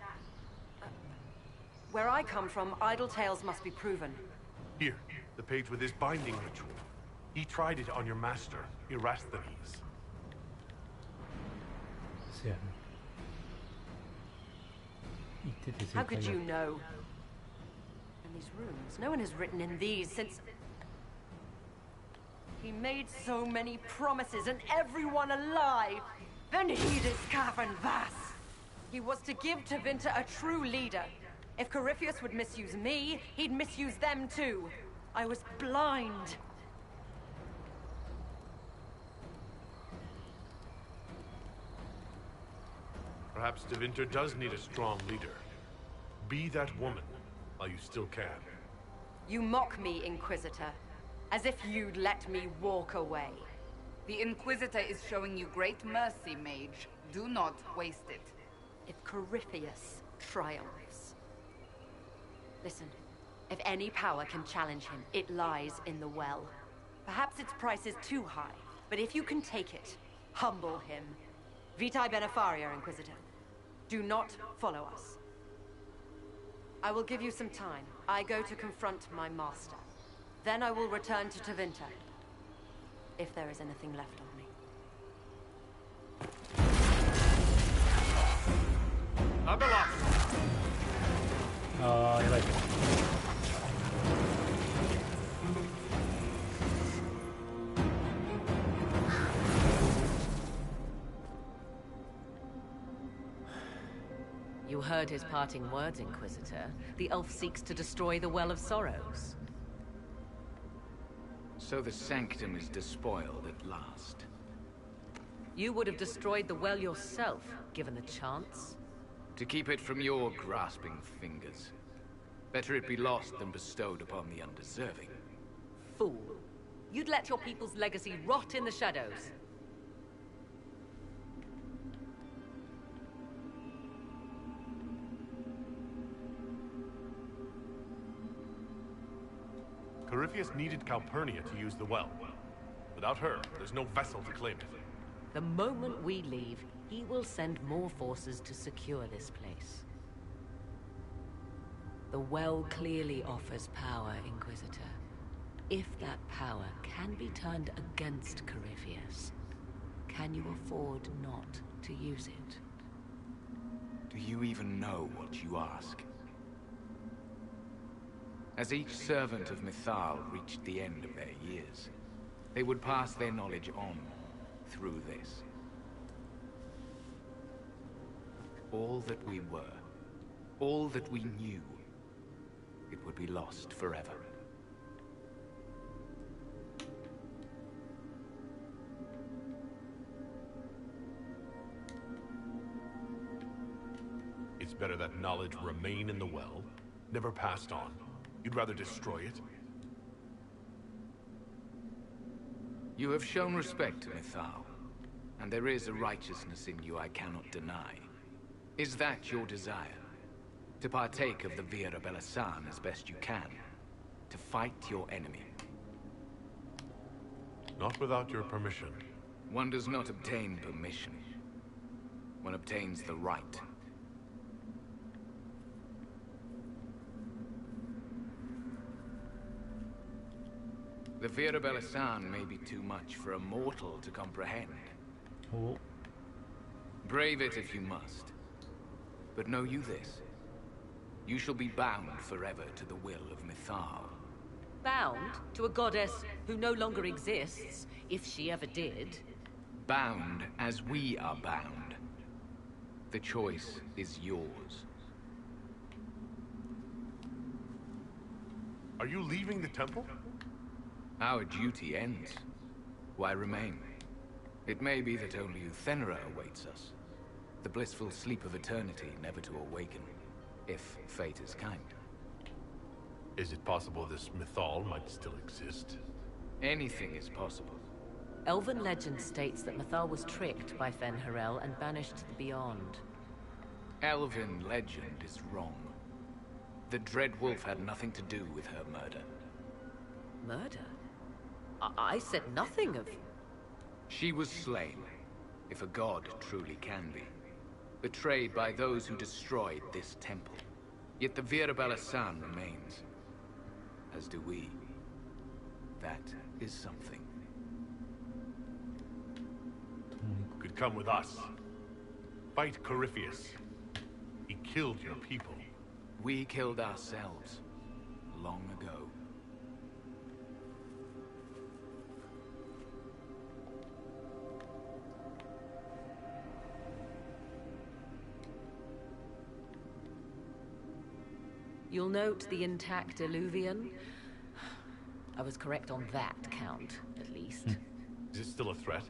where I come from, idle tales must be proven. Here, the page with his binding ritual. He tried it on your master, Erasthenes. How could you know? And these runes, no one has written in these since... He made so many promises, and everyone alive! Then he discovered Vas! He was to give Tevinter a true leader. If Corypheus would misuse me, he'd misuse them too. I was blind. Perhaps Tevinter does need a strong leader. Be that woman, while you still can. You mock me, Inquisitor. As if you'd let me walk away. The Inquisitor is showing you great mercy, mage. Do not waste it. If Corypheus triumphs. Listen, if any power can challenge him, it lies in the well. Perhaps its price is too high, but if you can take it, humble him. Vitae Benefaria, Inquisitor. Do not follow us. I will give you some time. I go to confront my master. Then I will return to Tevinter. If there is anything left of me. You heard his parting words, Inquisitor. The elf seeks to destroy the Well of Sorrows. So the Sanctum is despoiled at last. You would have destroyed the well yourself, given the chance. To keep it from your grasping fingers. Better it be lost than bestowed upon the undeserving. Fool. You'd let your people's legacy rot in the shadows. Corypheus needed Calpurnia to use the well. Without her, there's no vessel to claim it. The moment we leave, he will send more forces to secure this place. The well clearly offers power, Inquisitor. If that power can be turned against Corypheus, can you afford not to use it? Do you even know what you ask? As each servant of Mythal reached the end of their years, they would pass their knowledge on through this. All that we were, all that we knew, it would be lost forever. better that knowledge remain in the well, never passed on? You'd rather destroy it? You have shown respect to Mythal, and there is a righteousness in you I cannot deny. Is that your desire? To partake of the Vira Belasan as best you can? To fight your enemy? Not without your permission. One does not obtain permission. One obtains the right. The Vira Belasan may be too much for a mortal to comprehend. Oh. Brave it if you must. But know you this. You shall be bound forever to the will of Mythal. Bound to a goddess who no longer exists, if she ever did. Bound as we are bound. The choice is yours. Are you leaving the temple? Our duty ends. Why remain? It may be that only Uthenra awaits us. The blissful sleep of eternity, never to awaken, if fate is kind. Is it possible this Mythal might still exist? Anything is possible. Elven legend states that Mythal was tricked by Fen'Harel and banished to the Beyond. Elven legend is wrong. The Dreadwolf had nothing to do with her murder. Murder? I said nothing of... She was slain, if a god truly can be. Betrayed by those who destroyed this temple. Yet the Vira Belasan remains. As do we. That is something. You could come with us. Fight Corypheus. He killed your people. We killed ourselves. Long ago. You'll note the intact Illuvian. I was correct on that count, at least. Is it still a threat?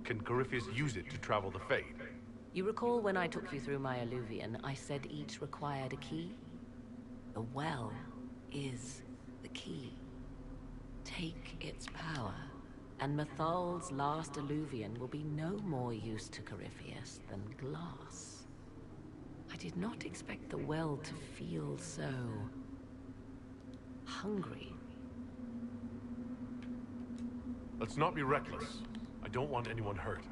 Can Corypheus use it to travel the Fade? You recall when I took you through my Illuvian, I said each required a key? The well is the key. Take its power, and Mythal's last Illuvian will be no more use to Corypheus than glass. I did not expect the well to feel so... hungry. Let's not be reckless. I don't want anyone hurt.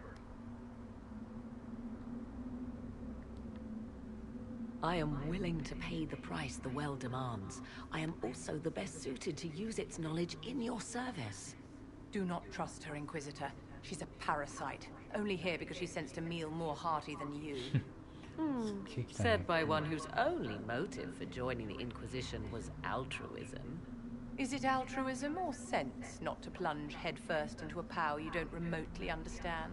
I am willing to pay the price the well demands. I am also the best suited to use its knowledge in your service. Do not trust her, Inquisitor. She's a parasite. Only here because she sensed a meal more hearty than you. Said by one whose only motive for joining the Inquisition was altruism. Is it altruism or sense not to plunge headfirst into a power you don't remotely understand?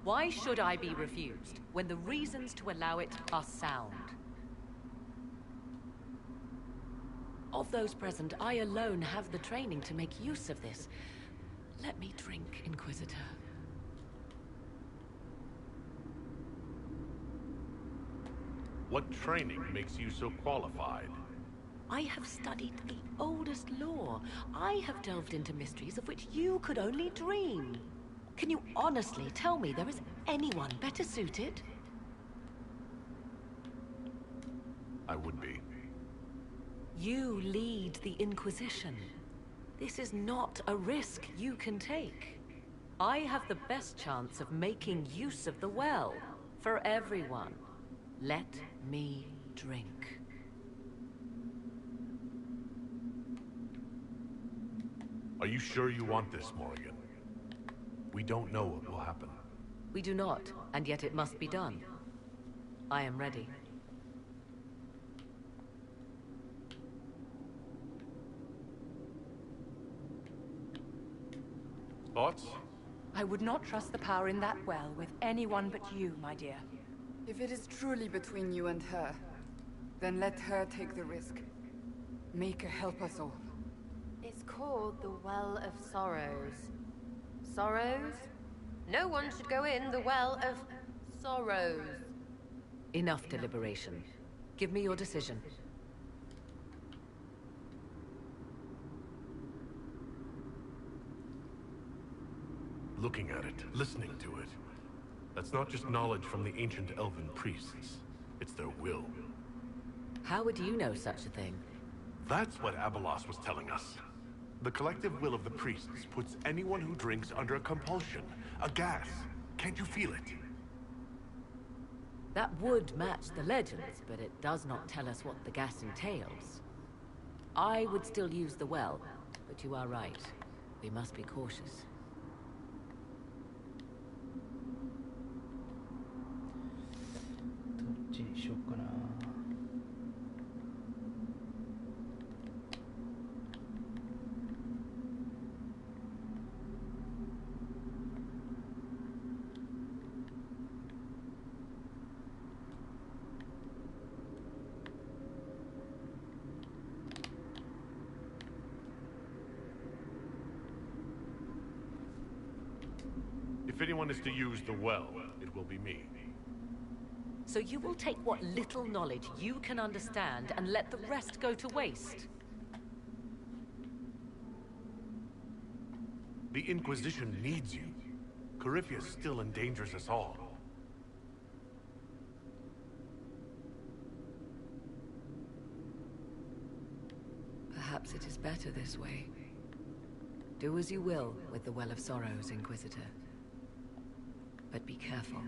Why should I be refused when the reasons to allow it are sound? Of those present, I alone have the training to make use of this. Let me drink, Inquisitor. What training makes you so qualified? I have studied the oldest lore. I have delved into mysteries of which you could only dream. Can you honestly tell me there is anyone better suited? I would be. You lead the Inquisition. This is not a risk you can take. I have the best chance of making use of the well. For everyone. Let me drink. Are you sure you want this, Morrigan? We don't know what will happen. We do not, and yet it must be done. I am ready. Thoughts? I would not trust the power in that well with anyone but you, my dear. If it is truly between you and her, then let her take the risk. Make her help us all. It's called the Well of Sorrows. Sorrows? No one should go in the Well of Sorrows. Enough deliberation. Give me your decision. Looking at it, listening to it. That's not just knowledge from the ancient elven priests. It's their will. How would you know such a thing? That's what Abelos was telling us. The collective will of the priests puts anyone who drinks under a compulsion, a gas. Can't you feel it? That would match the legends, but it does not tell us what the gas entails. I would still use the well, but you are right. We must be cautious. どっちにしようかな。If anyone is to use the well, it will be me. So you will take what little knowledge you can understand and let the rest go to waste? The Inquisition needs you. Corypheus still endangers us all. Perhaps it is better this way. Do as you will with the Well of Sorrows, Inquisitor. But be careful.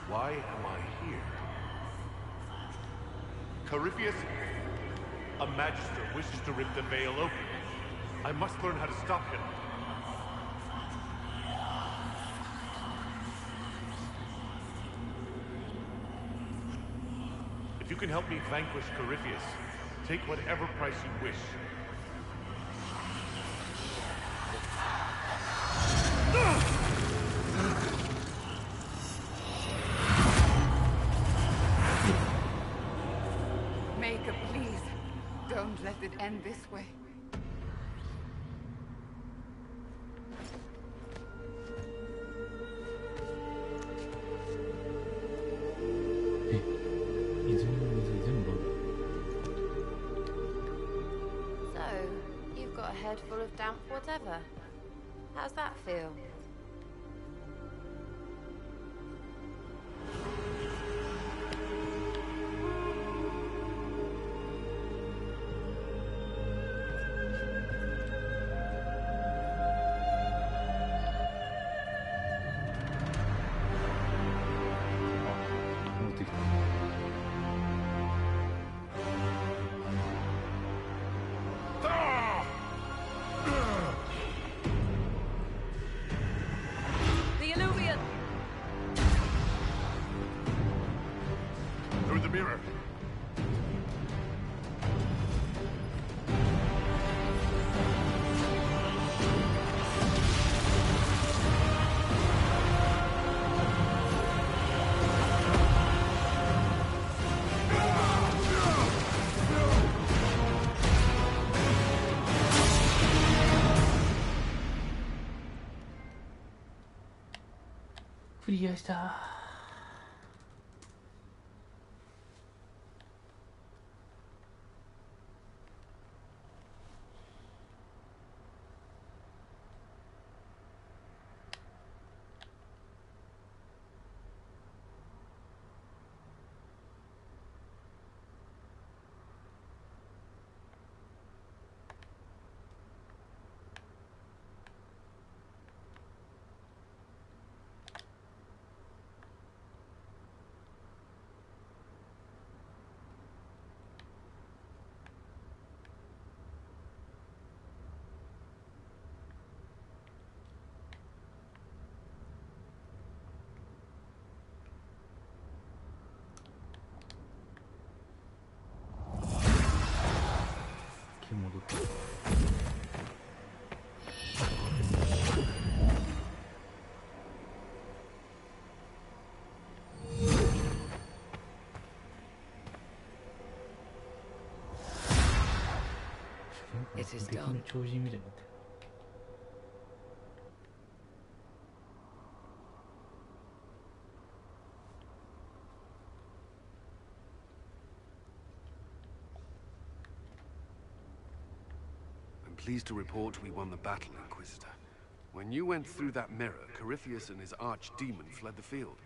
Why am I here? Corypheus, a magister wishes to rip the veil open. I must learn how to stop him. If you can help me vanquish Corypheus, take whatever price you wish. Maker, please, don't let it end this way. So, you've got a head full of damp whatever. How's that feel? Through the mirror.クリアした。話戻って敵の超人みたいになってる。Pleased to report we won the battle, Inquisitor. When you went through that mirror, Corypheus and his archdemon fled the field.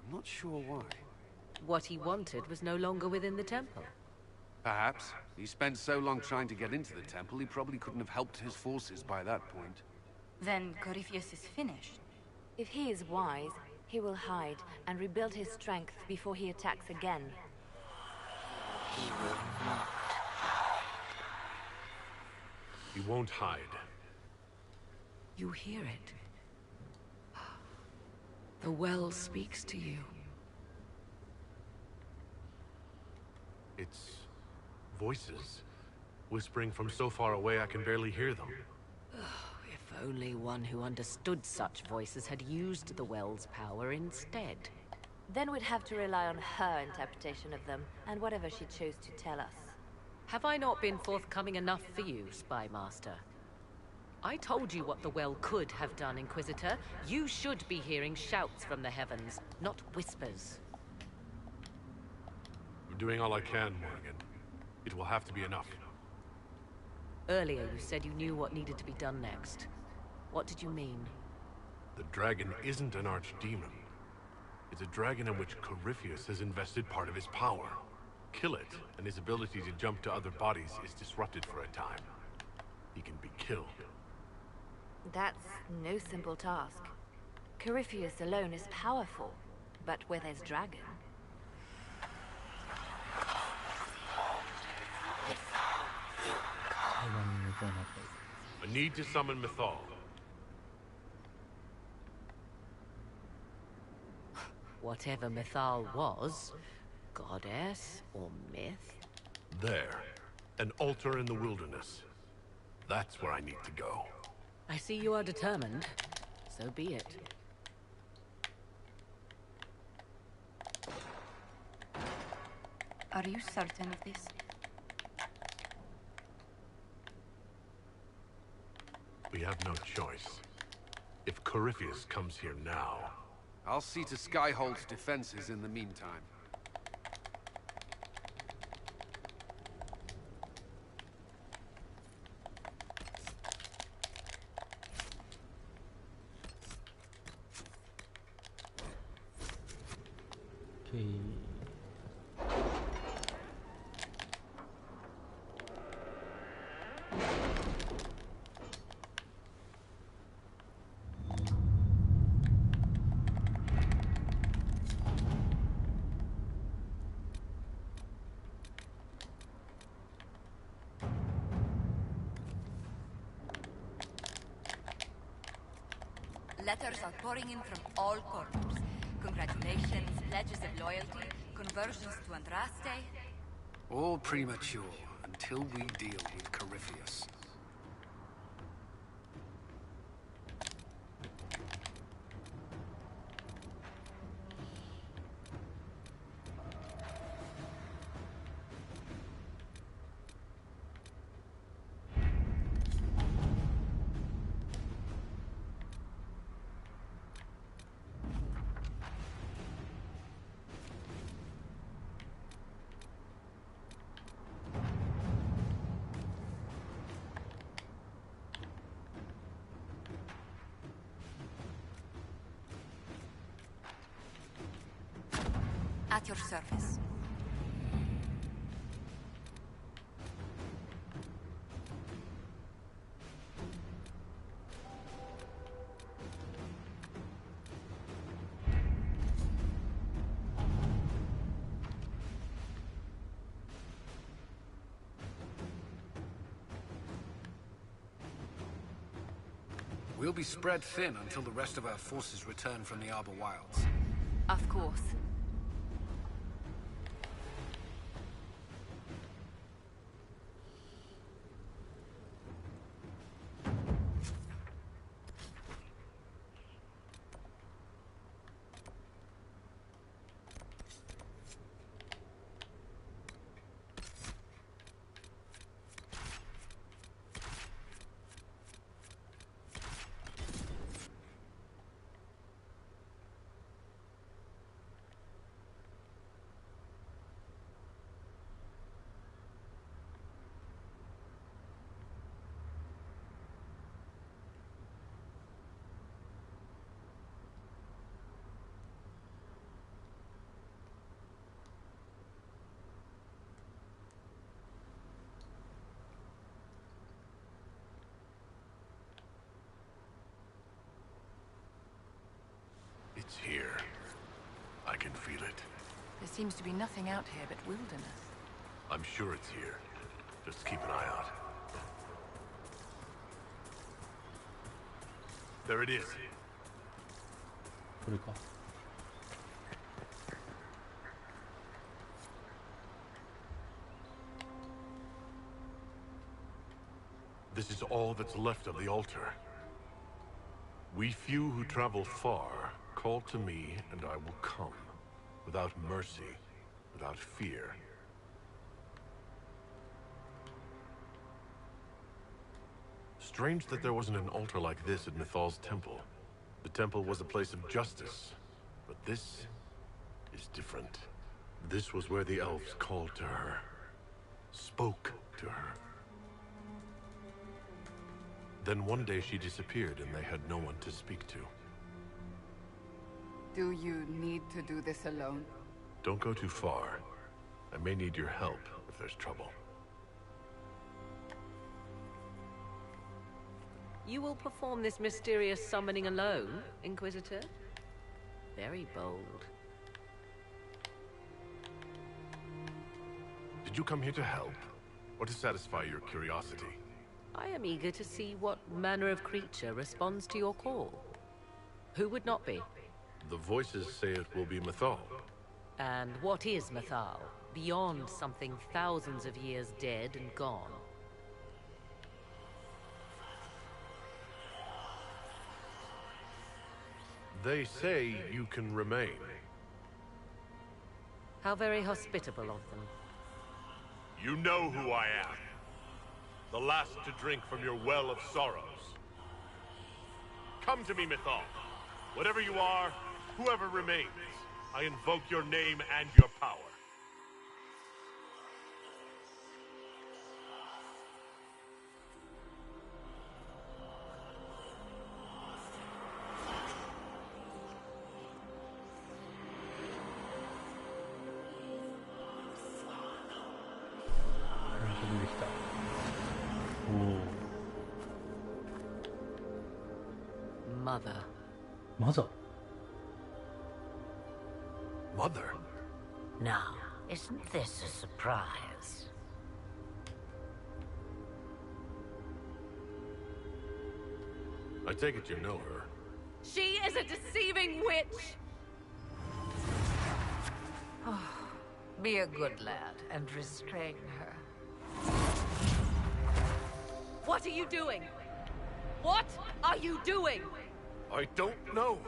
I'm not sure why. What he wanted was no longer within the temple. Perhaps. He spent so long trying to get into the temple, he probably couldn't have helped his forces by that point. Then Corypheus is finished. If he is wise, he will hide and rebuild his strength before he attacks again. He will not. He won't hide. You hear it. The well speaks to you. It's voices, whispering from so far away I can barely hear them. If only one who understood such voices had used the well's power instead. Then we'd have to rely on her interpretation of them, and whatever she chose to tell us. Have I not been forthcoming enough for you, Spy Master? I told you what the well could have done, Inquisitor. You should be hearing shouts from the heavens, not whispers. I'm doing all I can, Morrigan. It will have to be enough. Earlier you said you knew what needed to be done next. What did you mean? The dragon isn't an archdemon. It's a dragon in which Corypheus has invested part of his power. Kill it, and his ability to jump to other bodies is disrupted for a time. He can be killed. That's no simple task. Corypheus alone is powerful, but where there's dragon... I need to summon Mythal. Whatever Mythal was, goddess or myth? There. An altar in the wilderness. That's where I need to go. I see you are determined. So be it. Are you certain of this? We have no choice. If Corypheus comes here now... I'll see to Skyhold's defenses in the meantime. Okay. Letters are pouring in from all corners. Congratulations, pledges of loyalty, conversions to Andraste. All premature until we deal with Corypheus. At your service. We'll be spread thin until the rest of our forces return from the Arbor Wilds. Of course. It's here. I can feel it. There seems to be nothing out here but wilderness. I'm sure it's here. Just keep an eye out. There it is. これか。This is all that's left of the altar. We few who travel far call to me, and I will come. Without mercy, without fear. Strange that there wasn't an altar like this at Mythal's temple. The temple was a place of justice, but this is different. This was where the elves called to her, spoke to her. Then one day she disappeared and they had no one to speak to. Do you need to do this alone? Don't go too far. I may need your help if there's trouble. You will perform this mysterious summoning alone, Inquisitor? Very bold. Did you come here to help, or to satisfy your curiosity? I am eager to see what manner of creature responds to your call. Who would not be? The voices say it will be Mythal. And what is Mythal, beyond something thousands of years dead and gone? They say you can remain. How very hospitable of them. You know who I am. The last to drink from your well of sorrows. Come to me, Mythal. Whatever you are, whoever remains, I invoke your name and your power. Mother. Mother? Mother? Now, isn't this a surprise? I take it you know her. She is a deceiving witch! Oh, be a good lad and restrain her. What are you doing? What are you doing? I don't know.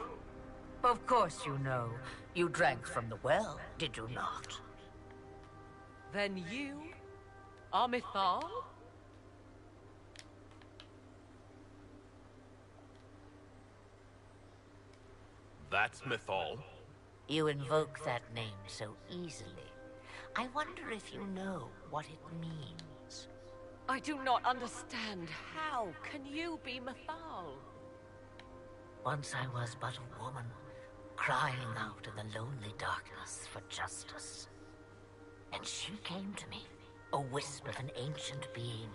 Of course you know. You drank from the well, did you not? Then you are Mythal? That's Mythal? You invoke that name so easily. I wonder if you know what it means. I do not understand. How can you be Mythal? Once I was but a woman, crying out in the lonely darkness for justice. And she came to me, a wisp of an ancient being,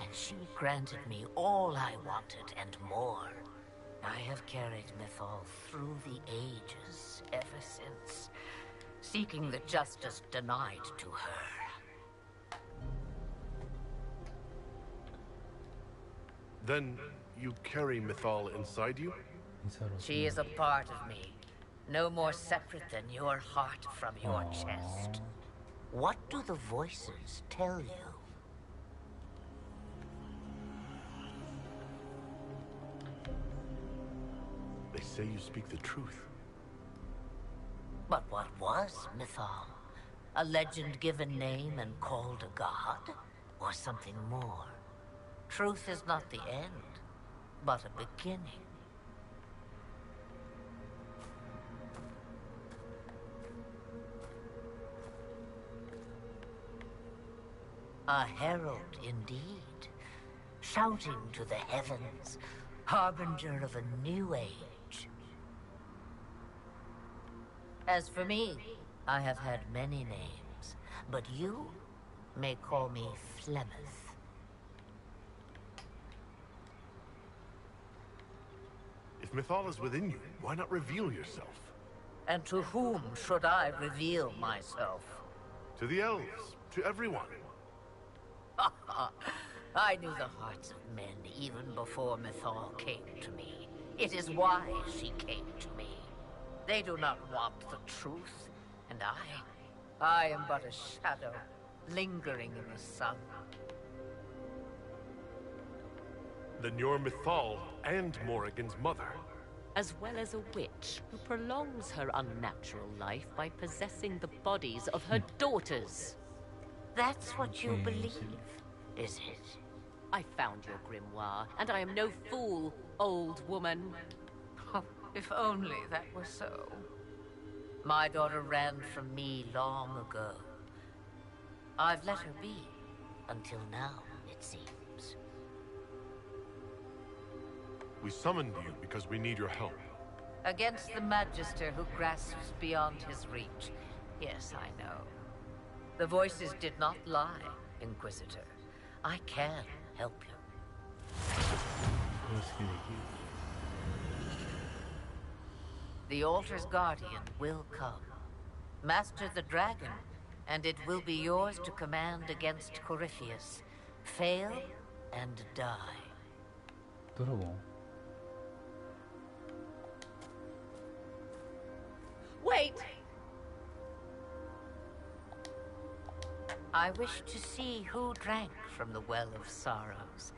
and she granted me all I wanted and more. I have carried Mythal through the ages ever since, seeking the justice denied to her. Then you carry Mythal inside you? She is a part of me, no more separate than your heart from your chest. What do the voices tell you? They say you speak the truth. But what was Mythal? A legend given name and called a god? Or something more? Truth is not the end, but a beginning. A herald indeed, shouting to the heavens, harbinger of a new age. As for me, I have had many names, but you may call me Flemeth. If Mythal is within you, why not reveal yourself? And to whom should I reveal myself? To the elves, to everyone. I knew the hearts of men even before Mythal came to me. It is why she came to me. They do not want the truth, and I am but a shadow, lingering in the sun. Then you're Mythal and Morrigan's mother. As well as a witch who prolongs her unnatural life by possessing the bodies of her daughters. That's what you believe, is it? I found your grimoire, and I am no fool, old woman. Oh, if only that were so. My daughter ran from me long ago. I've let her be, until now, it seems. We summoned you because we need your help. Against the Magister who grasps beyond his reach. Yes, I know. The voices did not lie, Inquisitor. I can help you. The Altar's Guardian will come. Master the Dragon, and it will be yours to command against Corypheus. Fail and die. Dragon. Wait! I wish to see who drank from the Well of Sorrows.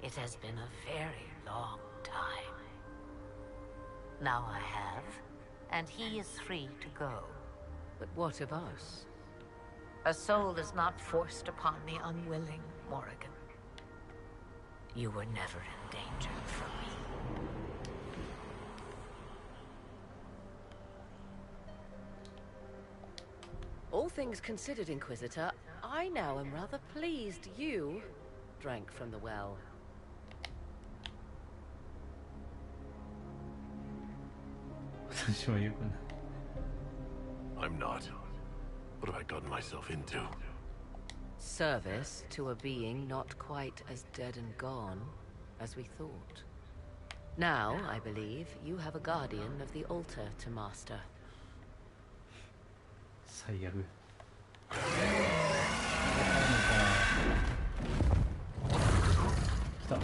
It has been a very long time. Now I have, and he is free to go. But what of us? A soul is not forced upon the unwilling, Morrigan. You were never in danger from me. All things considered, Inquisitor, I now am rather pleased you drank from the well. I'm not. What have I gotten myself into? Service to a being not quite as dead and gone as we thought. Now, I believe, you have a guardian of the altar to master. 最悪。来た。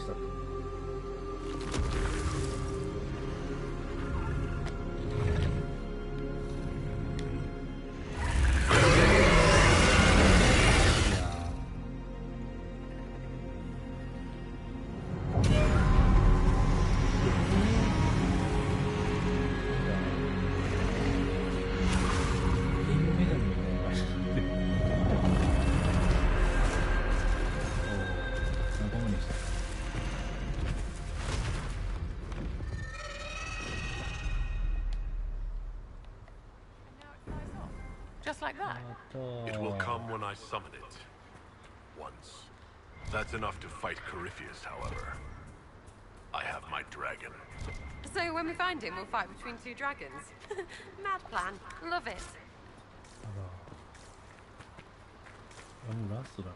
したと。Just like that? It will come when I summon it. Once. That's enough to fight Corypheus, however. I have my dragon. So when we find him, we'll fight between two dragons. Mad plan. Love it. あら。もうラストだね。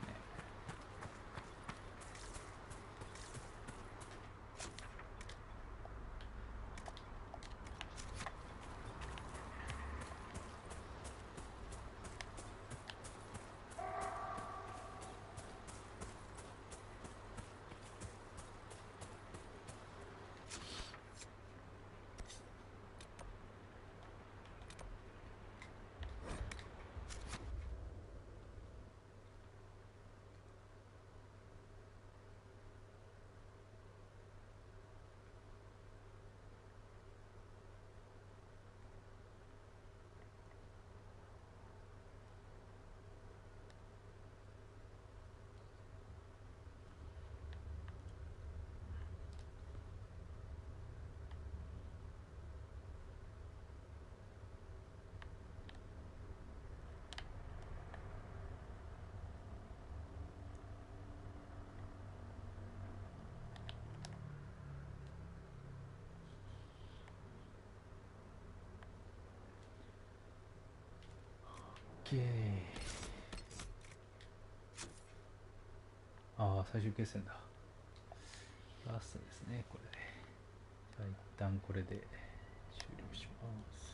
ああ、最終決戦だ。ラストですね、これで。じゃあ一旦これで終了します。